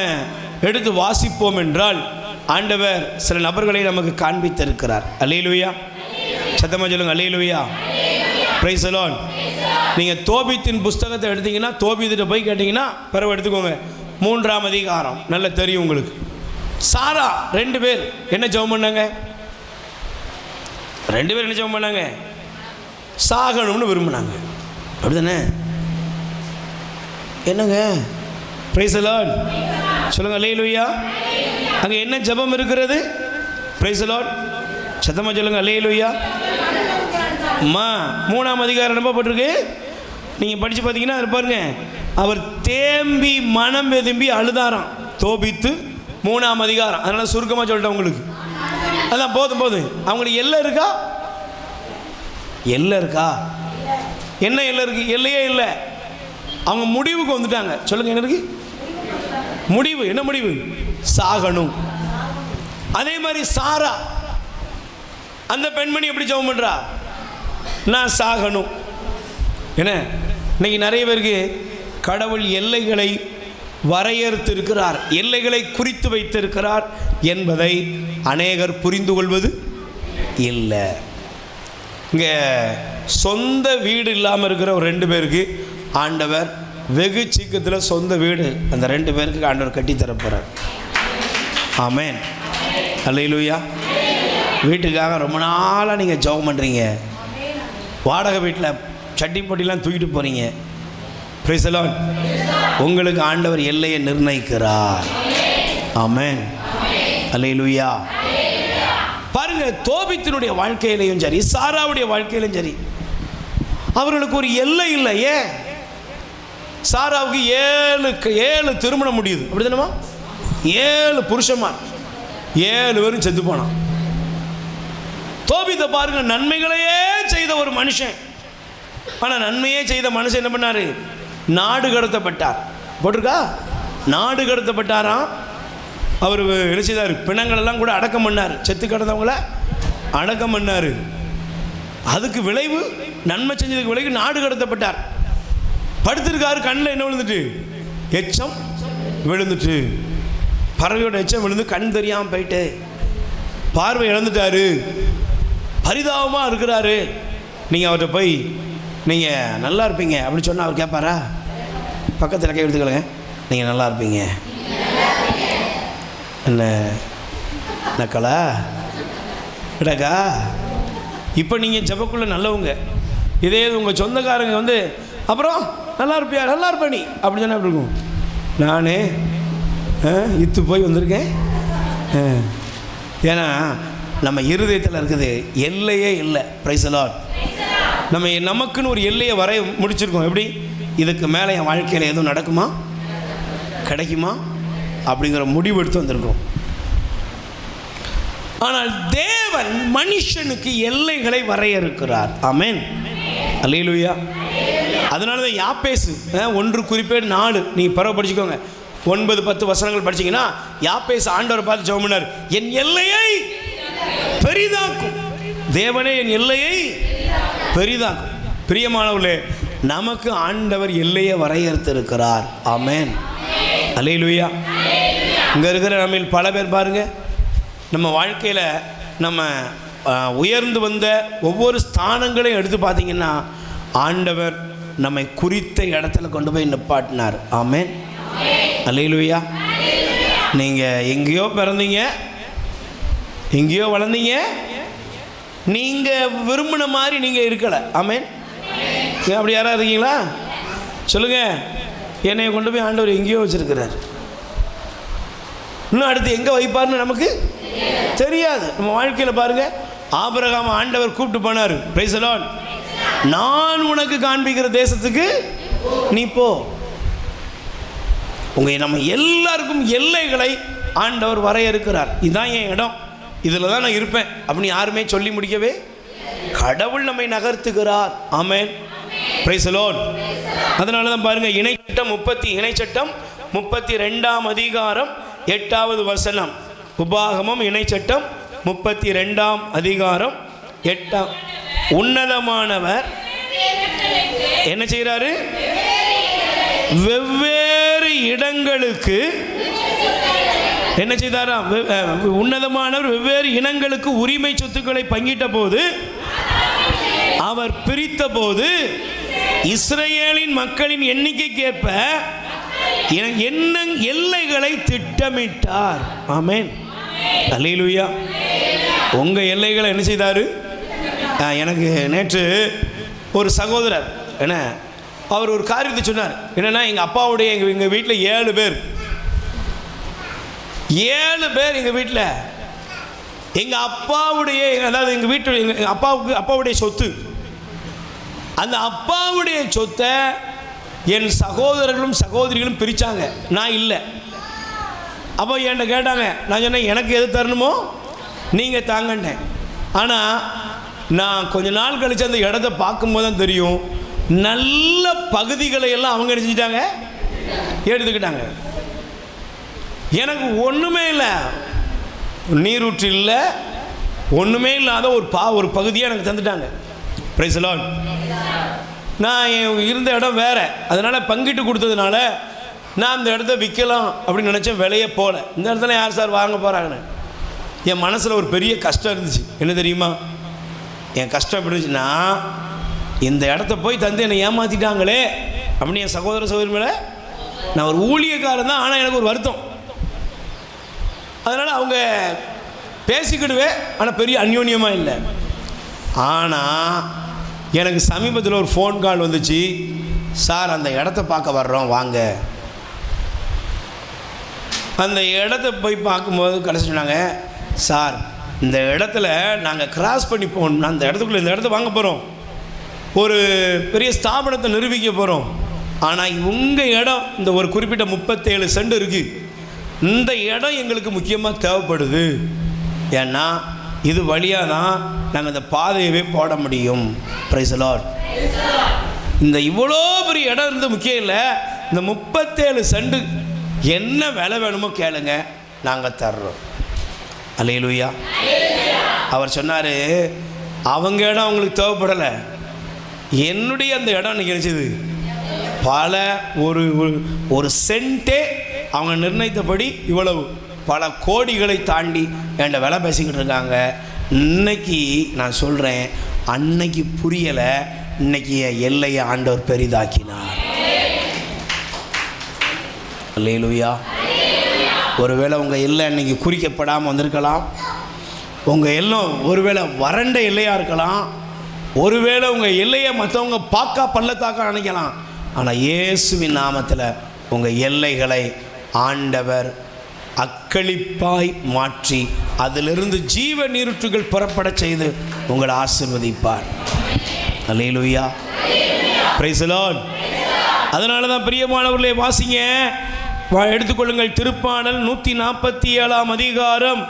எடுத்து வாசிப்போம் என்றால் ஆண்டவர் சில நபர்களை நமக்கு காண்பித்திருக்கிறார். அல்லேலூயா. சத்தமாக சொல்லுங்க அல்லேலூயா. Praise the Lord. நீங்கள் தோபித்தின் புஸ்தகத்தை எடுத்தீங்கன்னா, தோபித்திட்ட போய் கேட்டிங்கன்னா பிறகு எடுத்துக்கோங்க, 3ஆம் அதிகாரம் நல்லா தெரியும் உங்களுக்கு. சாரா 2 பேர் என்ன ஜெபம் பண்ணாங்க? 2 பேர் என்ன ஜெபம் பண்ணாங்க? சாகணும்னு விரும்பினாங்க. அப்படிதானே? என்னங்க? Price the Lord. சொல்லுங்க அல்லேலூயா. அங்கே என்ன ஜெபம் இருக்கிறது? Praise the Lord. சத்தமாக சொல்லுங்க அல்லேலூயா. அம்மா 3ஆம் அதிகாரம் நம்பப்பட்டிருக்கு. நீங்கள் படித்து பார்த்தீங்கன்னா அது பாருங்க, அவர் தேம்பி மனம் வெதும்பி அழுதாராம். தோபித்து 3ஆம் அதிகாரம். அதனால் சுருக்கமாக சொல்லிட்டேன் உங்களுக்கு. அதான் போதும். அவங்களுக்கு எல்லை இருக்கா? எல்லை இருக்கா? என்ன எல்லை இருக்கு? எல்லையே இல்லை. அவங்க முடிவுக்கு வந்துட்டாங்க. சொல்லுங்க, என்ன இருக்கு முடிவு? என்ன முடிவு? சாகணும். அதே மாதிரி சாரா, அந்த பெண்மணி எப்படி ஜெபம் பண்றா? நான் சாகணும். என்ன இன்னைக்கு நிறைய பேருக்கு கடவுள் எல்லைகளை வரையறுத்து இருக்கிறார், எல்லைகளை குறித்து வைத்திருக்கிறார் என்பதை அநேகர் புரிந்து கொள்வது இல்லை. இங்கே சொந்த வீடு இல்லாமல் இருக்கிற ஒரு 2 பேருக்கு ஆண்டவர் வெகு சீக்கிரத்தில் சொந்த வீடு அந்த 2 பேருக்கு ஆண்டவர் கட்டித்தரப்போகிறார். ஆமென், அல்லேலூயா. வீட்டுக்காக ரொம்ப நாளாக நீங்கள் ஜெபம் பண்ணுறீங்க, வாடகை வீட்டில் சட்டி போட்டிலாம் தூக்கிட்டு போகிறீங்க. Price the Lord. உங்களுக்கு ஆண்டவர் எல்லையை நிர்ணயிக்கிறார். ஆமென், அல்லேலூயா. பாருங்க, தோபித்தினுடைய வாழ்க்கையிலையும் சரி, சாராவுடைய வாழ்க்கையிலும் சரி, அவர்களுக்கு ஒரு எல்லை இல்லை. ஏன்? சாராவுக்கு 7 திருமணம் முடியுது, அப்படி தானேமா? 7 புருஷன்மார், 7 பேரும் செத்து போனான். தோபித்தை பாருங்க, நன்மைகளையே செய்த ஒரு மனுஷன். ஆனால் நன்மையே செய்த மனுஷன் என்ன பண்ணாரு? நாடு கடத்தப்பட்டார். போட்டிருக்கா? நாடு கடத்தப்பட்டாராம். அவர் என்ன செய்தார்? பிணங்களெல்லாம் கூட அடக்கம் பண்ணார், செத்து கிடந்தவங்கள அடக்கம் பண்ணார். அதுக்கு விளைவு, நன்மை செஞ்சதுக்கு விளைவு நாடு கடத்தப்பட்டார். படுத்திருக்காரு, கண்ணில் என்ன விழுந்துட்டு? எச்சம் விழுந்துட்டு, பறவையோட எச்சம் விழுந்து கண் தெரியாமல் போயிட்டு பார்வை இழந்துட்டாரு, பரிதாபமாக இருக்கிறாரு. நீங்கள் அவர்கிட்ட போய் நீங்கள் நல்லா இருப்பீங்க அப்படின்னு சொன்னால் அவர் கேட்பாரா? பக்கத்தில் கை எடுத்துக்கலங்க, நீங்கள் நல்லா இருப்பீங்க என்ன நக்கலா இடக்கா? இப்போ நீங்கள் ஜெபக்குள்ளே நல்லவங்க, இதே உங்கள் சொந்தக்காரங்க வந்து அப்புறம் நல்லா இருப்பியா, நல்லா இருப்ப நீ அப்படி சொன்னால் எப்படி இருக்கும்? நானே இத்து போய் வந்திருக்கேன். ஏன்னா நம்ம இருதயத்தில் இருக்குது எல்லையே இல்லை. Price the Lord. நமக்குன்னு ஒரு எல்லையை வரைய முடிச்சிருக்கோம். எப்படி? இதுக்கு மேலே என் வாழ்க்கையில் எதுவும் நடக்குமா, கிடைக்குமா அப்படிங்கிற முடிவு எடுத்து வந்திருக்கோம். ஆனால் தேவன் மனுஷனுக்கு எல்லைகளை வரையறுக்கிறார். ஆமென், அல்லேலூயா. அதனால தான் யாப்பேசு 1 குறிப்பேடு 4 நீங்கள் பரவ படிச்சுக்கோங்க, 9-10 வசனங்கள் படிச்சிங்கன்னா யாப்பேசு ஆண்டவரை பார்த்து ஜெபம் பண்ணார், என் எல்லையை பெரிதாக்கும். தேவனே என் எல்லையை பெரிதாக்கும். பிரியமானவர்களே, நமக்கு ஆண்டவர் எல்லையை வரையறுத்து இருக்கிறார். ஆமென், அல்லேலூயா. இங்கே இருக்கிற நம்ம பல பேர் பாருங்க, நம்ம வாழ்க்கையில் நம்ம உயர்ந்து வந்த ஒவ்வொரு ஸ்தானங்களையும் எடுத்து பார்த்தீங்கன்னா ஆண்டவர் நம்மை குறித்த இடத்துல கொண்டு போய் நிப்பாட்டினார். ஆமென், அல்லேலூயா. நீங்கள் எங்கேயோ பிறந்தீங்க, எங்கேயோ வளர்ந்தீங்க, நீங்கள் விரும்பின மாதிரி நீங்கள் இருக்கலை. ஆமென். அப்படி யாராவது இருக்கீங்களா? சொல்லுங்கள். என்னைய கொண்டு போய் ஆண்டவர் எங்கேயோ வச்சுருக்கிறார். இன்னும் அடுத்து எங்கே வைப்பார்னு நமக்கு தெரியாது. நம்ம வாழ்க்கையில் பாருங்கள், ஆபிரகாம் ஆண்டவர் கூப்பிட்டு போனார். Price the Lord. நான் உனக்கு காண்பிக்கிற தேசத்துக்கு நீ போ. நம்ம எல்லாருக்கும் எல்லைகளை ஆண்டவர் வரையறுக்கிறார். இதுதான் என் இடம், இதில் தான் நான் இருப்பேன் அப்படின்னு யாருமே சொல்லி முடிக்கவே கடவுள் நம்மை நகர்த்துகிறார். ஆமென், பிரைஸ் தி லார்ட். அதனால தான் பாருங்க, இணைச்சட்டம் 32ஆம் அதிகாரம் 8வது வசனம். உபாகமம் இணைச்சட்டம் 32ஆம் அதிகாரம் 8. உன்னதமானவர் என்ன செய்கிறாரு? வெவ்வேறு இடங்களுக்கு என்ன செய்தாராம்? உன்னதமானவர் வெவ்வேறு இனங்களுக்கு உரிமை சொத்துக்களை பங்கிட்ட போது, அவர் பிரித்த போது இஸ்ரவேலின் மக்களின் எண்ணிக்கைக்கேற்ப எல்லைகளை திட்டமிட்டார். ஆமென், அல்லேலூயா. உங்க எல்லைகளை என்ன செய்தாரு? எனக்கு நேற்று ஒரு சகோதரர் என்ன அவர் ஒரு காரியத்தை சொன்னார். என்னன்னா, எங்கள் அப்பாவுடைய எங்கள் வீட்டில் 7 பேர் எங்கள் வீட்டில் எங்கள் அப்பாவுடைய, அதாவது எங்கள் வீட்டு எங்கள் அப்பாவுடைய சொத்து, அந்த அப்பாவுடைய சொத்தை என் சகோதரர்களும் சகோதரிகளும் பிரித்தாங்க, நான் இல்லை. அப்போ என்கிட்ட கேட்டாங்க. நான் சொன்னேன், எனக்கு எது தரணுமோ நீங்கள் தாங்கன்னேன். ஆனால் நான் கொஞ்ச நாள் கழித்து அந்த இடத்த பார்க்கும்போது தான் தெரியும், நல்ல பகுதிகளை எல்லாம் அவங்க நினச்சிட்டாங்க, எடுத்துக்கிட்டாங்க. எனக்கு ஒன்றுமே இல்லை. நீரூற்று இல்லை, ஒன்றுமே இல்லாத ஒரு பகுதியை எனக்கு தந்துட்டாங்க. Price the Lord. நான் இருந்த இடம் வேறு, அதனால் பங்கிட்டு கொடுத்ததுனால நான் அந்த இடத்த விற்கலாம் அப்படின்னு நினச்சேன். விலையே போகல. இந்த இடத்துல யார் சார் வாங்க போகிறாங்கன்னு என் மனசில் ஒரு பெரிய கஷ்டம் இருந்துச்சு. என்ன தெரியுமா என் கஷ்டம் எப்படி இருந்துச்சுன்னா, இந்த இடத்த போய் தந்து என்னை ஏமாற்றிட்டாங்களே அப்படின்னு என் சகோதர சகோதரி மேலே. நான் ஒரு ஊழியக்காரன் தான், ஆனால் எனக்கு ஒரு வருத்தம். அதனால் அவங்க பேசிக்கிடுவேன், ஆனால் பெரிய அந்யோன்யமாக இல்லை. ஆனால் எனக்கு சமீபத்தில் ஒரு ஃபோன் கால் வந்துச்சு, சார் அந்த இடத்த பார்க்க வர்றோம் வாங்க. அந்த இடத்த போய் பார்க்கும்போது கடைசி சொன்னாங்க, சார் இந்த இடத்துல நாங்கள் கிராஸ் பண்ணி போகணும்னா அந்த இடத்துக்குள்ளே இந்த இடத்த வாங்க போகிறோம், ஒரு பெரிய ஸ்தாபனத்தை நிரூபிக்க போகிறோம். ஆனால் உங்கள் இடம் இந்த ஒரு குறிப்பிட்ட 37 சென்ட் இருக்குது, இந்த இடம் எங்களுக்கு முக்கியமாக தேவைப்படுது. ஏன்னா இது வழியாக தான் நாங்கள் இந்த பாதையவே போட முடியும். Price the Lord. இந்த இவ்வளோ பெரிய இடம் இருந்து முக்கியம் இல்லை, இந்த 37 சென்ட் என்ன விலை வேணுமோ கேளுங்க, நாங்கள் தர்றோம். அல்லேலூயா. அவர் சொன்னார், அவங்க இடம் அவங்களுக்கு தேவைப்படலை, என்னுடைய அந்த இடம் எனக்கு நினச்சிது பல ஒரு சென்ட்டே அவங்க நிர்ணயித்தபடி இவ்வளவு பல கோடிகளை தாண்டி என்கிட்ட விலை பேசிக்கிட்டு இருக்காங்க. இன்னைக்கு நான் சொல்கிறேன், அன்னைக்கு புரியலை, இன்னைக்கு எல்லையை ஆண்டவர் பெரிதாக்கினார். அல்லேலூயா. ஒருவேளை உங்கள் எல்லை அன்னைக்கு குறிக்கப்படாமல் வந்திருக்கலாம், உங்கள் எல்லம் ஒருவேளை வறண்ட எல்லையாக இருக்கலாம், ஒருவேளை உங்கள் எல்லையை மற்றவங்க பார்க்க பள்ளத்தாக்க நினைக்கலாம். ஆனால் இயேசுவின் நாமத்தில் உங்கள் எல்லைகளை ஆண்டவர் அக்களிப்பாய் மாற்றி அதிலிருந்து ஜீவ நீரூற்றுகள் புறப்பட செய்து உங்களை ஆசீர்வதிப்பார். அல்லேலூயா. Praise the Lord. அதனால தான் பிரியமானவர்களே, வாசிங்க, எடுத்துக்கொள்ளுங்கள். திருப்பாடல் 147 அதிகாரம்,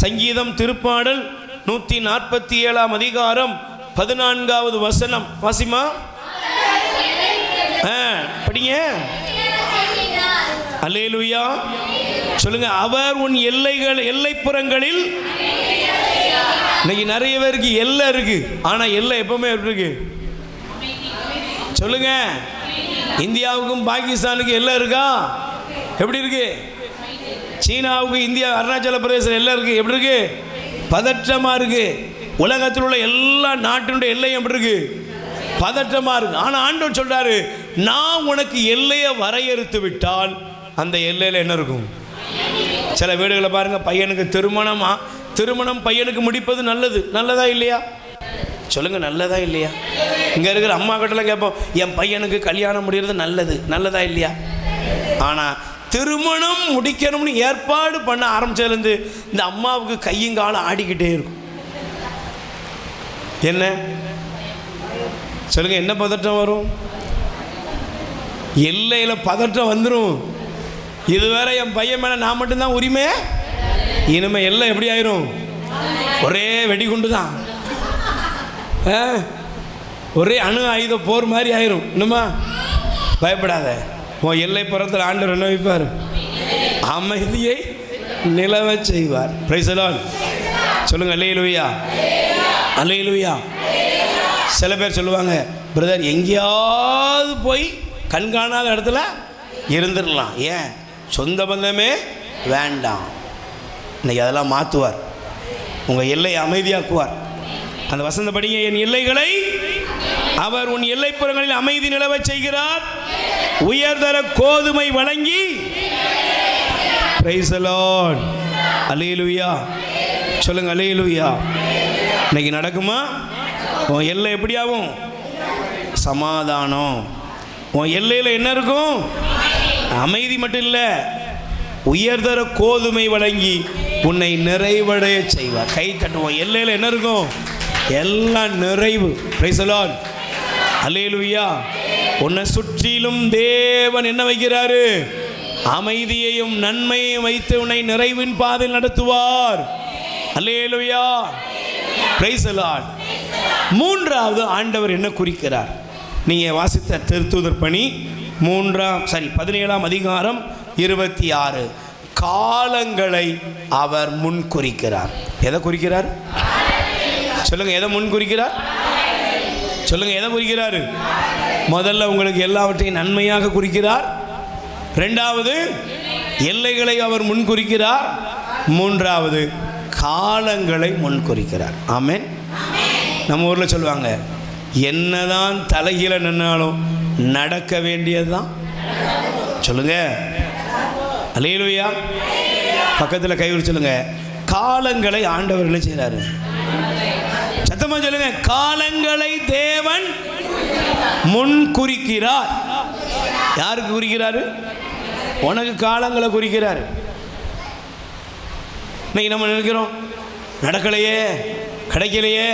சங்கீதம் திருப்பாடல் 147 அதிகாரம் 14வது வசனம். வாசிமா, படிங்க. அல்லேலூயா. சொல்லுங்க. அவர் உன் எல்லைப்புறங்களில். இன்னைக்கு நிறைய பேருக்கு எல்லை இருக்கு, ஆனா எல்லை எப்பவுமே இருக்கு. சொல்லுங்க. இந்தியாவுக்கும் பாகிஸ்தானுக்கும் எல்லை இருக்கா? எப்படி இருக்கு? சீனாவுக்கு இந்தியா அருணாச்சல பிரதேசம் எல்லை இருக்கு, எப்படி இருக்கு? பதற்றமா இருக்கு. உலகத்தில் உள்ள எல்லா நாட்டினுடைய எல்லையும் எப்படி இருக்கு? பதற்றமா இருக்கு. ஆனா ஆண்டவர் சொல்றாரு, நான் உனக்கு எல்லையை வரையறுத்து விட்டால் அந்த எல்லையில் என்ன இருக்கும்? சில வீடுகளை பாருங்க, பையனுக்கு திருமணம் பையனுக்கு முடிப்பது நல்லதா இல்லையா? சொல்லுங்க, நல்லதா இல்லையா? இங்க இருக்கிற அம்மா கிட்டலாம் கேட்போம், என் பையனுக்கு கல்யாணம் முடிகிறது நல்லதா இல்லையா? ஆனா திருமணம் முடிக்கணும்னு ஏற்பாடு பண்ண ஆரம்பிச்சதுலேருந்து இந்த அம்மாவுக்கு கையும் காலம் ஆடிக்கிட்டே இருக்கும். என்ன சொல்லுங்க, என்ன பதட்டம் வரும்? எல்லையில் பதட்டம் வந்துடும். இது வேற என் பையன் மேலே நான் மட்டும்தான் உரிமை. இனிமே எல்லாம் எப்படி ஆயிரும்? ஒரே வெடிகுண்டு தான், ஒரே அணு ஆயுத போர் மாதிரி ஆயிரும். இன்னுமா பயப்படாத, உன் எல்லை புறத்தில் ஆண்டவர் என்ன வைப்பார்? அமைதியை நிலவ செய்வார். Price the Lord. சொல்லுங்க, அல்லேலூயா, அல்லேலூயா. சில பேர் சொல்லுவாங்க, பிரதர் எங்கேயாவது போய் கண்காணாத இடத்துல இருந்துடலாம், ஏன் சொந்த பந்தமே வேண்டாம். இன்னைக்கு அதெல்லாம் மாற்றுவார், உங்கள் எல்லையை அமைதியாக்குவார். அந்த வசந்த படிங்க, என் எல்லைகளை அவர் உன் எல்லைப்புறங்களில் அமைதி நிலவ செய்கிறார், உயர்தர கோதுமை வழங்கி. Praise the Lord. அல்லேலூயா. சொல்லுங்க, அல்லேலூயா. இன்னைக்கு நடக்குமா? உன் எல்லை எப்படி ஆகும்? சமாதானம். உன் எல்லையில் என்ன இருக்கும்? அமைதி மட்டும் இல்லை, உயர்தர கோதுமை வழங்கி உன்னை நிறைவடைய செய்வார். கை தட்டுவோம். எல்லையில் என்ன இருக்கும்? எல்லாம் நிறைவு. Praise the Lord. அல்லேலூயா. உன்னை சுற்றிலும் தேவன் என்ன வைக்கிறாரு? அமைதியையும் நன்மையையும் வைத்து உன்னை நிறைவின் பாதையில் நடத்துவார். அல்லேலூயா. Praise the Lord. மூன்றாவது ஆண்டவர் என்ன குறிக்கிறார்? நீங்கள் வாசித்த திருத்தூதர் பணி 17 அதிகாரம் 26. காலங்களை அவர் முன் குறிக்கிறார். எதை குறிக்கிறார் சொல்லுங்க? எதை முன் குறிக்கிறார் சொல்லுங்க? எதை குறிக்கிறார்? முதல்ல உங்களுக்கு எல்லாவற்றையும் நன்மையாக குறிக்கிறார். இரண்டாவது எல்லைகளை அவர் முன் குறிக்கிறார். மூன்றாவது காலங்களை முன் குறிக்கிறார். ஆமென். நம்ம ஊரில் சொல்லுவாங்க, என்னதான் தலைகீழ நின்னாலும் நடக்க வேண்டியதுதான். சொல்லுங்க அல்லேலூயா. பக்கத்தில் கை வச்சு சொல்லுங்க, காலங்களை ஆண்டவர் என்ன செய்கிறாரு? சத்தமா சொல்லுங்க, காலங்களை தேவன் முன் குறிக்கிறார். யாருக்கு குறிக்கிறாரு? உனக்கு காலங்களை குறிக்கிறாரு. இன்னைக்கு நம்ம நினைக்கிறோம், நடக்கலையே, கிடைக்கலையே,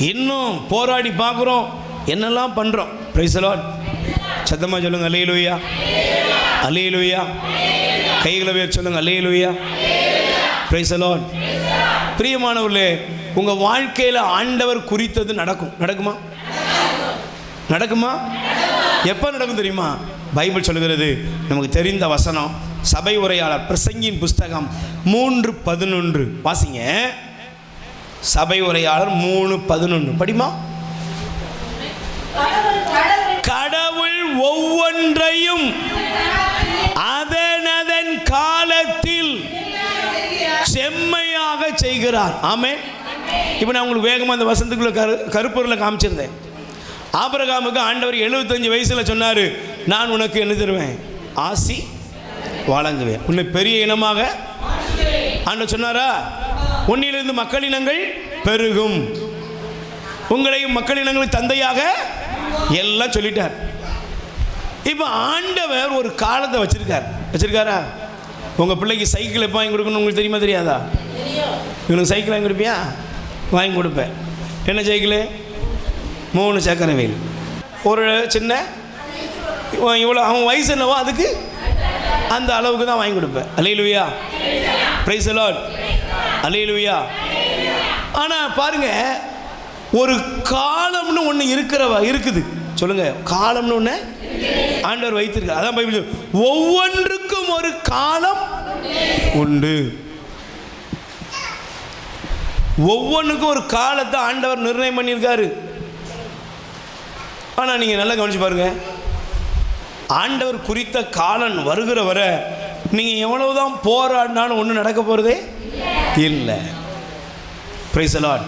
இன்னும் போராடி பார்க்குறோம், என்னெல்லாம் பண்ணுறோம். Price the Lord. சத்தமாக சொல்லுங்க அல்லேலூயா, அல்லேலூயா. கைகளை உயர்த்தி சொல்லுங்க அல்லேலூயா, பிரைஸ் தி லார்ட். பிரியமானவர்களே, உங்கள் வாழ்க்கையில் ஆண்டவர் குறித்தது நடக்கும். நடக்குமா? நடக்குமா? எப்போ நடக்கும் தெரியுமா? பைபிள் சொல்லுகிறது, நமக்கு தெரிந்த வசனம், சபை உரையாளர் பிரசங்கியின் புஸ்தகம் 3:11 வாசிங்க. சபை உரையாளர் 3:11 படிமா. கடவுள் ஒவ்வொன்றையும் அதன் காலத்தில் செம்மையாக செய்கிறார். ஆமென். இப்போ நான் உங்களுக்கு வேகமாக அந்த வசனத்துக்குள்ள கருப்பொருளை காமிச்சிருந்தேன். ஆபிரகாமுக்கு ஆண்டவர் 75 வயசில் சொன்னார், நான் உனக்கு என்ன தருவேன்? ஆசி வழங்குவேன், உன்னை பெரிய இனமாக ஆண்டவர் சொன்னாரா? உன்னிலிருந்து மக்களினங்கள் பெருகும், உங்களையும் மக்களினங்களுக்கு தந்தையாக எல்லாம் சொல்லிட்டார். இப்போ ஆண்டவர் ஒரு காலத்தை வச்சிருக்காரா? உங்கள் பிள்ளைக்கு சைக்கிள் எப்போ வாங்கி கொடுக்கணும் உங்களுக்கு தெரியுமா தெரியாதா? இவனுக்கு சைக்கிள் வாங்கி கொடுப்பியா? வாங்கி கொடுப்பேன். என்ன சைக்கிள்? 3 சக்கர வீல், ஒரு சின்ன இவ்வளோ, அவன் வயசு என்னவோ அதுக்கு அந்த அளவுக்கு தான் வாங்கி கொடுப்பேன். அல்லேலூயா, பிரைஸ் தி லார்ட், அல்லேலூயா. ஆனால் பாருங்க, ஒரு காலம்னு ஒன்று இருக்குது. சொல்லுங்க, காலம்னு ஒன்று ஆண்டவர் வைத்திருக்கார். அதான் பைபிள், ஒவ்வொன்றுக்கும் ஒரு காலம் உண்டு. ஒவ்வொன்றுக்கும் ஒரு காலத்தை ஆண்டவர் நிர்ணயம் பண்ணியிருக்காரு. ஆனால் நீங்கள் நல்லா கவனிச்சு பாருங்க, ஆண்டவர் குறித்த காலம் வருகிற வரை நீங்கள் எவ்வளவுதான் போராடினாலும் ஒன்றும் நடக்க போகிறதே இல்லை. Price the Lord.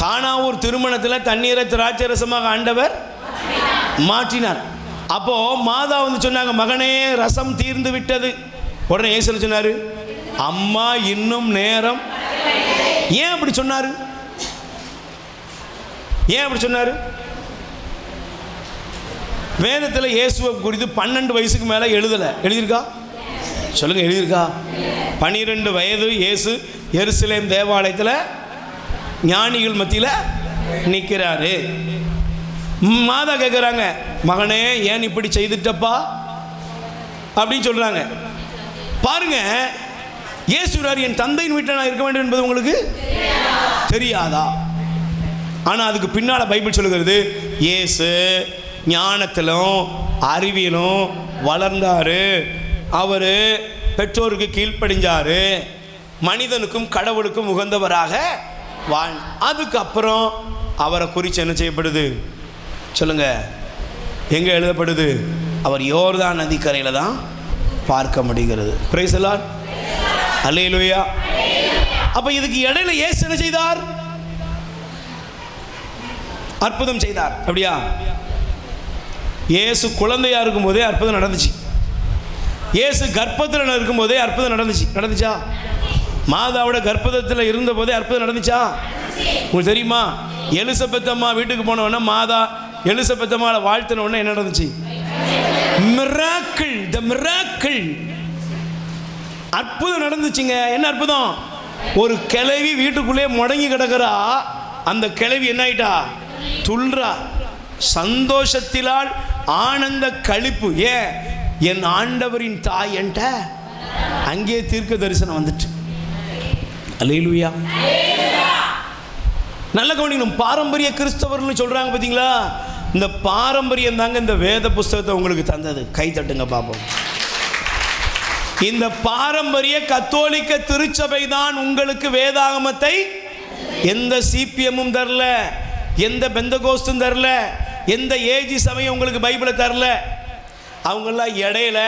கானாவூர் திருமணத்தில் தண்ணீரை திராட்சரசமாக ஆண்டவர் மாற்றினார். அப்போது மாதா வந்து சொன்னாங்க, மகனே ரசம் தீர்ந்து விட்டது. உடனே இயேசு சொன்னார், அம்மா இன்னும் நேரம். ஏன் அப்படி சொன்னார்? ஏன் அப்படி சொன்னார்? வேதத்தில் இயேசுவை குறித்து 12 வயசுக்கு மேலே எழுதியிருக்கா? சொல்லுங்கள், எழுதியிருக்கா? 12 வயது இயேசு எருசலேம் தேவாலயத்தில் ஞானிகள் மத்தியில் நிற்கிறாரு. மாதா கேட்குறாங்க, மகனே ஏன் இப்படி செய்துட்டப்பா அப்படின்னு சொல்கிறாங்க. பாருங்க, இயேசுரார் என் தந்தையின் வீட்டில் நான் இருக்க வேண்டும் என்பது உங்களுக்கு தெரியாதா? ஆனால் அதுக்கு பின்னால் பைபிள் சொல்லுகிறது, இயேசு ஞானத்திலும் அறிவியலும் வளர்ந்தார், அவர் பெற்றோருக்கு கீழ்ப்படிஞ்சார், மனிதனுக்கும் கடவுளுக்கும் உகந்தவராக அதுக்கப்புறம் அவரை குறித்து என்ன செய்யப்படுது? சொல்லுங்க, எங்கே எழுதப்படுது? அவர் யோர்தான் நதிக்கரையில் தான் பார்க்க முடிகிறது. பிரைஸ் தி லார்ட், அல்லேலூயா. அப்போ இதுக்கு இடையில இயேசு என்ன செய்தார்? அற்புதம் செய்தார். அப்படியா? இயேசு குழந்தையா இருக்கும் போதே அற்புதம் நடந்துச்சு. இயேசு கர்ப்பத்தில் இருக்கும் போதே அற்புதம் நடந்துச்சா? மாதாவோட கர்ப்பத்தில் இருந்த போதே அற்புதம் நடந்துச்சா? உங்களுக்கு தெரியுமா? எலிசபெத் அம்மா வீட்டுக்கு போனவொடனே மாதா எலிசபெத் அம்மாவை வாழ்த்தின உடனே என்ன நடந்துச்சு? மிராக்கிள், தி மிராக்கிள், அற்புதம் நடந்துச்சுங்க. என்ன அற்புதம்? ஒரு கிழவி வீட்டுக்குள்ளே முடங்கி கிடக்கிறா. அந்த கிழவி என்ன ஆயிட்டா? துள்றா. சந்தோஷத்திலால் ஆனந்த களிப்பு. ஏன்? என் ஆண்டவரின் தாய் என்கிட்ட அங்கே தீர்க்க தரிசனம் வந்துட்டு. அல்லேலூயா. நல்ல கவனிக்கணும். பாரம்பரிய கிறிஸ்தவர்கள் சொல்றாங்க பார்த்தீங்களா? இந்த பாரம்பரியம் தாங்க இந்த வேத புஸ்தகத்தை உங்களுக்கு தந்தது. கை தட்டுங்க பாப்போம். இந்த பாரம்பரிய கத்தோலிக்க திருச்சபை தான் உங்களுக்கு வேதாகமத்தை, எந்த சிபிஎம்மும் தரல, எந்த பெந்தகோஸ்தும் தரல, எந்த ஏஜி சமயம் உங்களுக்கு பைபிளை தரல. அவங்கெல்லாம் இடையில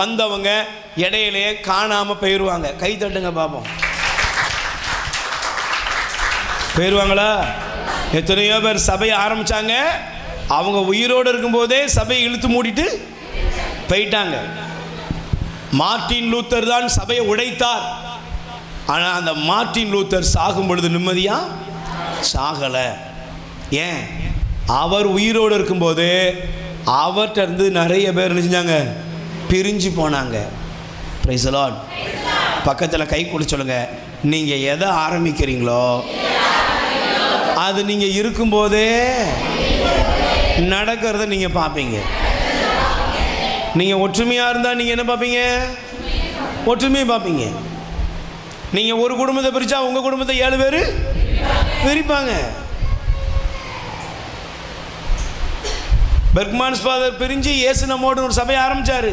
வந்தவங்க இடையிலேயே காணாமல் போயிடுவாங்க. கை தட்டுங்க பார்ப்போம். போயிடுவாங்களா? எத்தனையோ பேர் சபையை ஆரம்பித்தாங்க, அவங்க உயிரோடு இருக்கும்போதே சபையை இழுத்து மூடிட்டு போயிட்டாங்க. மார்ட்டின் லூத்தர் தான் சபையை உடைத்தார். ஆனால் அந்த மார்ட்டின் லூத்தர் சாகும் பொழுது நிம்மதியாக சாகலை. ஏன்? அவர் உயிரோடு இருக்கும்போது அவர்கிட்ட இருந்து நிறைய பேர் நினைஞ்சாங்க, பிரிஞ்சு போனாங்க. Price the Lord. பக்கத்தில் கை கொடுத்து சொல்லுங்க, நீங்கள் எதை ஆரம்பிக்கிறீங்களோ அது நீங்கள் இருக்கும்போதே நடக்கிறத நீங்கள் பார்ப்பீங்க. நீங்கள் ஒற்றுமையாக இருந்தால் நீங்கள் என்ன பார்ப்பீங்க? ஒற்றுமையை பார்ப்பீங்க. நீங்கள் ஒரு குடும்பத்தை பிரித்தா உங்கள் குடும்பத்தை 7 பேர் பிரிப்பாங்க. பெர்க்மான்ஸ் ஃபாதர் பிரிஞ்சு இயேசு நம்மோடு ஒரு சபையை ஆரம்பிச்சாரா?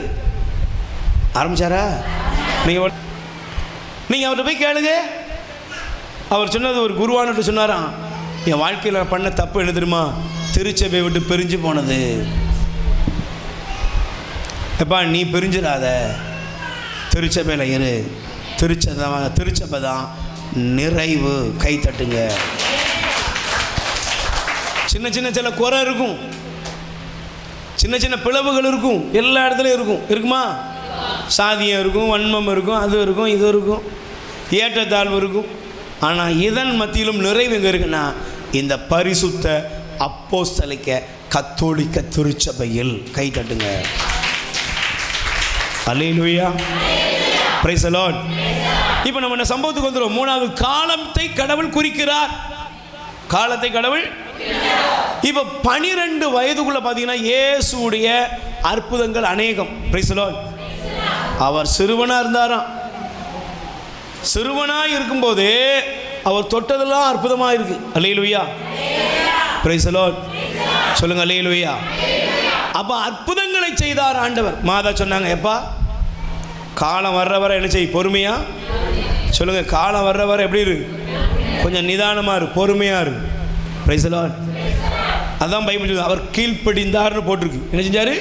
நீங்கள் அவர்கிட்ட போய் கேளுங்க. அவர் சொன்னது, ஒரு குருவான்ட்டு சொன்னாராம், என் வாழ்க்கையில் பண்ண தப்பு என்ன தெரியுமா? திருச்சபையை விட்டு பிரிஞ்சு போனது. எப்பா நீ பிரிஞ்சிடாத, திருச்சபையில் இரு. திருச்சபை தான் நிறைவு. கை தட்டுங்க. சின்ன குறை இருக்கும், சின்ன பிளவுகள் இருக்கும், எல்லா இடத்துலையும் இருக்குமா? சாதியம் இருக்கும், வன்மம் இருக்கும், அது இருக்கும், இது இருக்கும், ஏற்றத்தாழ்வு இருக்கும். ஆனால் இதன் மத்தியிலும் நிறைவு எங்கே இருக்குன்னா, இந்த பரிசுத்த அப்போஸ்தலிக்க கத்தோலிக்க திருச்சபையில். கை தட்டுங்க. அல்லேலூயா, பிரைஸ் தி லார்ட். இப்போ நம்ம என்ன சம்பவத்துக்கு வந்துடும். 3வது, காலத்தை கடவுள் குறிக்கிறார். காலத்தை கடவுள். இப்போ 12 வயதுக்குள்ள பார்த்தீங்கன்னா இயேசுடைய அற்புதங்கள் அநேகம். Price the Lord. அவர் சிறுவனாக இருந்தாராம். சிறுவனாக இருக்கும்போது அவர் தொட்டதெல்லாம் அற்புதமாக இருக்கு. அல்லேலூயா, பிரைஸ் தி லார்ட். சொல்லுங்க அல்லேலூயா. அப்போ அற்புதங்களை செய்தார் ஆண்டவர். மாதா சொன்னாங்க, எப்பா காலம் வர்ற வர என்ன செய், பொறுமையா சொல்லுங்க. காலம் வர்ற வர எப்படி இரு, கொஞ்சம் நிதானமாக இரு, பொறுமையாக இரு. Price the Lord. அதான் பைபிள் சொல்லுது, அவர் கீழ்ப்படிந்தார்னு போட்டிருக்கு. என்ன செஞ்சாரு?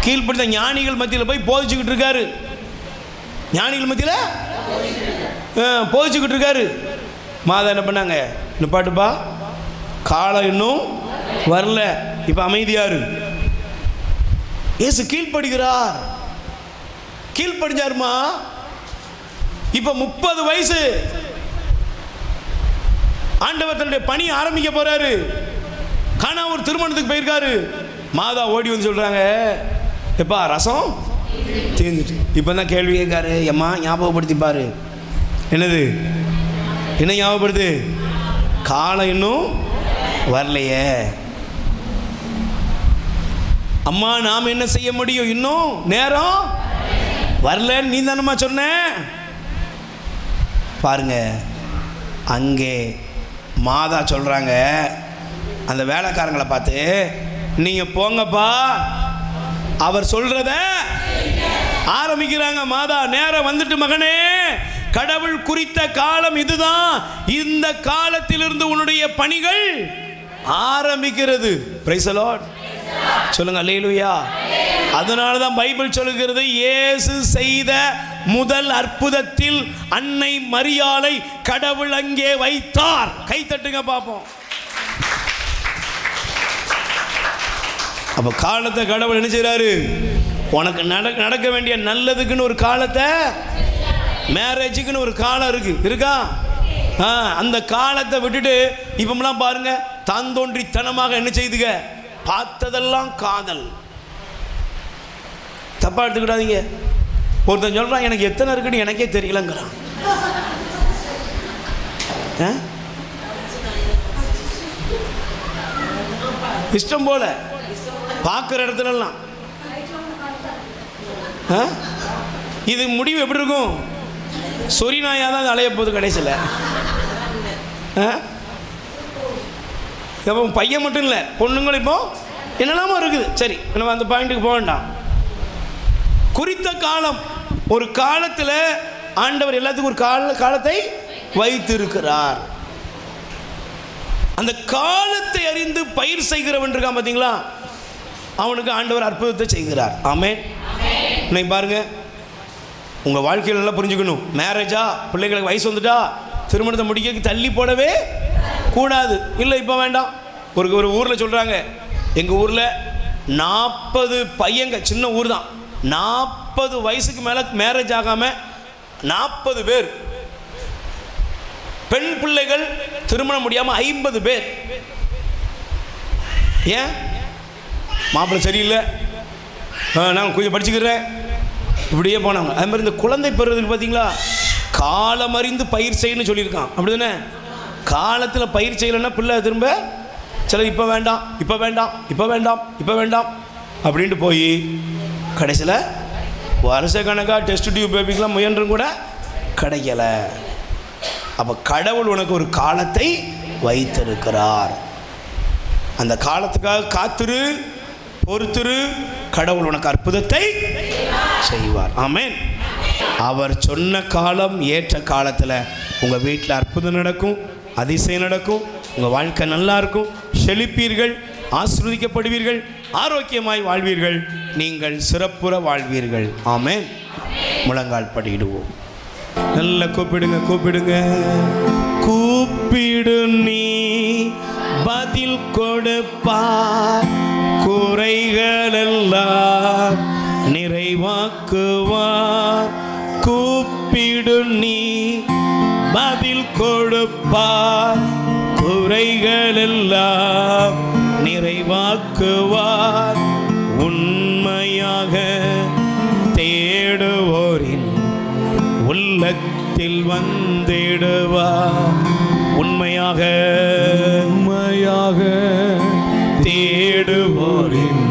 கீழ்ப்படிந்த. ஞானிகள் மத்தியில் போய் போதிச்சுக்கிட்டு இருக்காரு. ஞானிகள் மத்தியில் போதிச்சுக்கிட்டு இருக்காரு. மாதா என்ன பண்ணாங்க? நிப்பாட்டுப்பா, காலம் இன்னும் வரல, இப்போ அமைதியாரு. இயேசு கீழ்ப்படுகிறார். கீழ்ப்படிஞ்சாருமா. இப்போ 30 வயசு, ஆண்டவர் தன்னுடைய பணி ஆரம்பிக்க போறாரு. கானா ஒரு திருமணத்துக்கு போயிருக்காரு. மாதா ஓடி வந்து சொல்றாங்க, எப்பா ரசம் தீர்ந்துட்டு. இப்போ தான் கேள்வி கேட்காரு, எம்மா ஞாபகப்படுத்தி பாரு. என்னது? என்ன ஞாபகப்படுத்து? காலம் இன்னும் வரலையே. அம்மா நாம் என்ன செய்ய முடியும்? இன்னும் நேரம் வரலன்னு நீ தானம்மா சொன்ன. பாருங்க, அங்கே மாதா சொல்றாங்க அந்த வேலைக்காரங்களை பார்த்து, நீங்க போங்கப்பா, அவர் சொல்றத ஆரம்பிக்கிறாங்க. மாதா, நேரம் வந்துட்டு மகனே, கடவுள் குறித்த காலம் இதுதான். இந்த காலத்திலிருந்து உன்னுடைய பணிகள் ஆரம்பிக்கிறது. Price the Lord. சொல்லுங்க அல்லேலூயா. அதனால தான் பைபிள் சொல்லுகிறது, இயேசு செய்த முதல் அற்புதத்தில் அன்னை மரியாளை கடவுள் அங்கே வைத்தார். கை தட்டுங்க பார்ப்போம். அப்போ காலத்தை கடவுள் என்ன செய்றாரு? உனக்கு நடக்க வேண்டிய நல்லதுக்குன்னு ஒரு காலத்தை, மேரேஜுக்குன்னு ஒரு காலம் இருக்கா? அந்த காலத்தை விட்டுட்டு இப்போலாம் பாருங்க, தான் தோன்றித்தனமாக என்ன செய்துங்க, பார்த்ததெல்லாம் காதல். தப்பா எடுத்துக்கிடாதீங்க. ஒருத்தன் சொல்றான், எனக்கு எத்தனை இருக்குன்னு எனக்கே தெரியலங்கிறான். இஷ்டம் போல பார்க்குற இடத்துலலாம். இது முடிவு எப்படி இருக்கும்? சொறி நாயாக தான் அலைய போகுது கடைசியில். இப்போ பையன் மட்டும் இல்லை, பொண்ணுங்களும் இப்போ என்னெல்லாமோ இருக்குது. சரி, நம்ம அந்த பாயிண்ட்டுக்கு போக வேண்டாம். குறித்த காலம் ஒரு காலத்தில் ஆண்டவர் எல்லாத்துக்கும் ஒரு காலத்தை வைத்திருக்கிறார். அந்த காலத்தை அறிந்து பயிர் செய்கிறவன் இருக்கான் பார்த்தீங்களா, அவனுக்கு ஆண்டவர் அற்புதத்தை செய்கிறார். ஆமென். இன்னைக்கு பாருங்க, உங்கள் வாழ்க்கையில் நல்லா புரிஞ்சுக்கணும். மேரேஜா, பிள்ளைகளுக்கு வயசு வந்துட்டா திருமணத்தை முடிக்க தள்ளி போடவே கூடாது. இல்லை இப்போ வேண்டாம். ஒரு ஊரில் சொல்கிறாங்க, எங்கள் ஊரில் 40 பையங்க, சின்ன ஊர் தான், 40 வயசுக்கு மேலே மேரேஜ் ஆகாமல் 40 பேர், பெண் பிள்ளைகள் திருமணம் முடியாமல் 50 பேர். ஏன்? மாப்பிள்ளை சரியில்லை, நான் கொஞ்சம் படிச்சுக்கிறேன், இப்படியே போனாங்க. அது மாதிரி இந்த குழந்தை பெறுறதுக்கு பார்த்தீங்களா, காலம் அறிந்து பயிர் செய்யணும்னு சொல்லியிருக்கான். அப்படி தானே? காலத்தில் பயிர் செய்யலைன்னா பிள்ளை திரும்ப சில இப்போ வேண்டாம், இப்போ வேண்டாம், இப்போ வேண்டாம், இப்போ வேண்டாம் அப்படின்ட்டு போய் கடைசியில் வருஷக்கணக்காக டெஸ்ட் டியூப் பேபிக்கெலாம் முயன்றும் கூட கிடைக்கல. அப்போ கடவுள் உனக்கு ஒரு காலத்தை வைத்திருக்கிறார். அந்த காலத்துக்காக காத்திரு, பொறுத்திரு, கடவுள் உனக்கு அற்புதத்தை செய்வார். ஆமென். அவர் சொன்ன காலம் ஏற்ற காலத்தில் உங்கள் வீட்டில் அற்புதம் நடக்கும், அதிசயம் நடக்கும், உங்கள் வாழ்க்கை நல்லா இருக்கும், செழிப்பீர்கள், ஆசீர்வதிக்கப்படுவீர்கள், ஆரோக்கியமாய் வாழ்வீர்கள், நீங்கள் சிறப்புற வாழ்வீர்கள். ஆமென். முழங்கால் படியிடுவோம். நல்லா கூப்பிடுங்க, கூப்பிடுங்க. கூப்பிடு நீ பதில் கொடுப்பார், குறைகளெல்லாம் நிறைவாக்குவார். கூப்பிடு நீ பதில் கொடுப்பார், குறைகளெல்லாம் நிறைவாக்குவார். உண்மையாக தேடுவோரின் உள்ளத்தில் வந்திடுவார். உண்மையாக தேடுவோரின்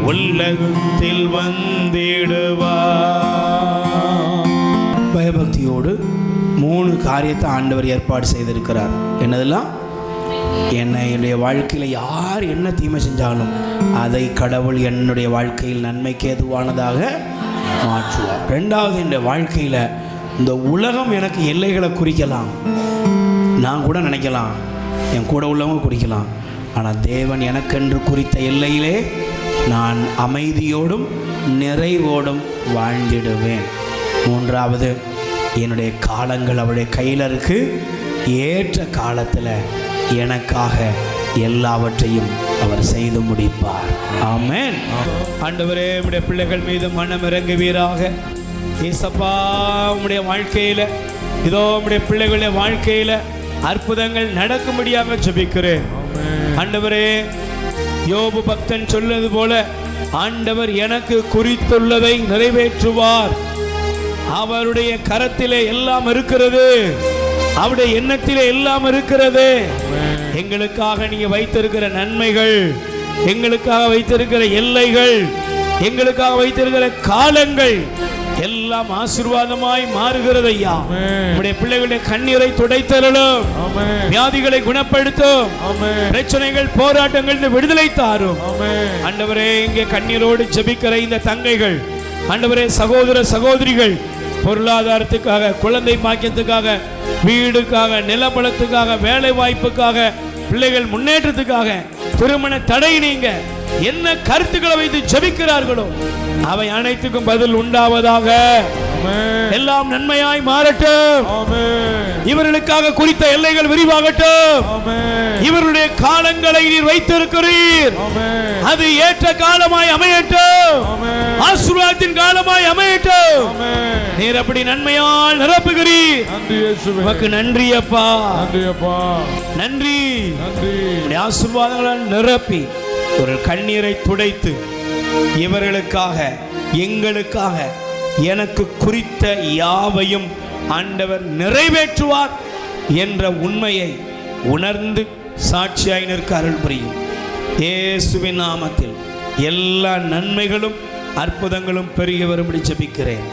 உள்ளத்தில் வந்திடுவார். பயபக்தியோடு 3 காரியத்தை ஆண்டவர் ஏற்பாடு செய்திருக்கிறார். என்னதெல்லாம்? என்னுடைய வாழ்க்கையில் யார் என்ன தீமை செஞ்சாலும் அதை கடவுள் என்னுடைய வாழ்க்கையில் நன்மைக்கு ஏதுவானதாக மாற்றுவார். 2வது, என்னுடைய வாழ்க்கையில் இந்த உலகம் எனக்கு எல்லைகளை குறிக்கலாம், நான் கூட நினைக்கலாம், என் கூட உள்ளவங்க குறிக்கலாம், ஆனால் தேவன் எனக்கென்று குறித்த எல்லையிலே நான் அமைதியோடும் நிறைவோடும் வாழ்ந்திடுவேன். 3வது, என்னுடைய காலங்கள் அவருடைய கையில் இருக்கு. ஏற்ற காலத்தில் எனக்காக எல்லாவற்றையும் அவர் செய்து முடிப்பார். ஆமென். ஆண்டவரே, உம்முடைய பிள்ளைகள் மீது மனம் இறங்குவீராக. ஏசப்பா, உம்முடைய வாழ்க்கையில், இதோ உம்முடைய பிள்ளைகளுடைய வாழ்க்கையில் அற்புதங்கள் நடக்கும்படியாக ஜெபிக்கிறேன். ஆண்டவரே, யோபு பக்தன் சொல்வது போல ஆண்டவர் எனக்கு குறித்துள்ளதை நிறைவேற்றுவார். அவருடைய கரத்திலே எல்லாம் இருக்கிறது, அவருடைய எண்ணத்திலே எல்லாம் இருக்கிறது. எங்களுக்காக நீங்க வைத்திருக்கிற நன்மைகள், எங்களுக்காக வைத்திருக்கிற எல்லைகள், எங்களுக்காக வைத்திருக்கிற காலங்கள் எல்லாம் ஆசீர்வாதமாய் மாறுகிறது. ஐயா, உம்முடைய பிள்ளைகளுடைய கண்ணீரை துடைத்தருளும், வியாதிகளை குணப்படுத்தும், பிரச்சனைகள் போராட்டங்கள் விடுதலை தாரும். ஆண்டவரே, இங்கே கண்ணீரோடு ஜெபிக்கிற இந்த தங்கைகள், ஆண்டவரே, சகோதர சகோதரிகள் பொருளாதாரத்துக்காக, குழந்தை பாக்கியத்துக்காக, வீடுக்காக, நிலபலத்துக்காக, வேலை வாய்ப்புக்காக, பிள்ளைகள் முன்னேற்றத்துக்காக, திருமண தடை நீங்க என்ன கருத்துக்களை வைத்து ஜெபிக்கிறார்களோ அவை அனைத்துக்கும் பதில் உண்டாவதாக. எல்லாம் நன்மையாய் மாறட்டும். இவர்களுக்காக குறித்த எல்லைகள் விரிவாகட்டும். இவருடைய காலங்களை நீர் வைத்திருக்கிறீர், அது ஏற்ற காலமாய் அமையட்டும், ஆசீர்வாதத்தின் காலமாய் அமையட்டும். நீர் அப்படி நன்மையால் நிரப்புகிறீர். உமக்கு நன்றி அப்பா, நன்றி. ஆசீர்வாதங்களால் நிரப்பி ஒரு கண்ணீரை துடைத்து இவர்களுக்காக, எங்களுக்காக, எனக்கு குறித்த யாவையும் ஆண்டவர் நிறைவேற்றுவார் என்ற உண்மையை உணர்ந்து சாட்சியாய் நிற்க அருள் புரியும். இயேசுவின் நாமத்தில் எல்லா நன்மைகளும் அற்புதங்களும் பெருகி வரும்படி ஜெபிக்கிறேன்.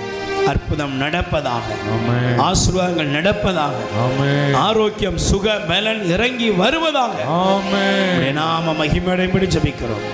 அற்புதம் நடப்பதாக, ஆசீர்வாதங்கள் நடப்பதாக, ஆரோக்கியம், சுக பலன் இறங்கி வருவதாக. நாம மகிமையும்படி ஜெபிக்கிறோம்.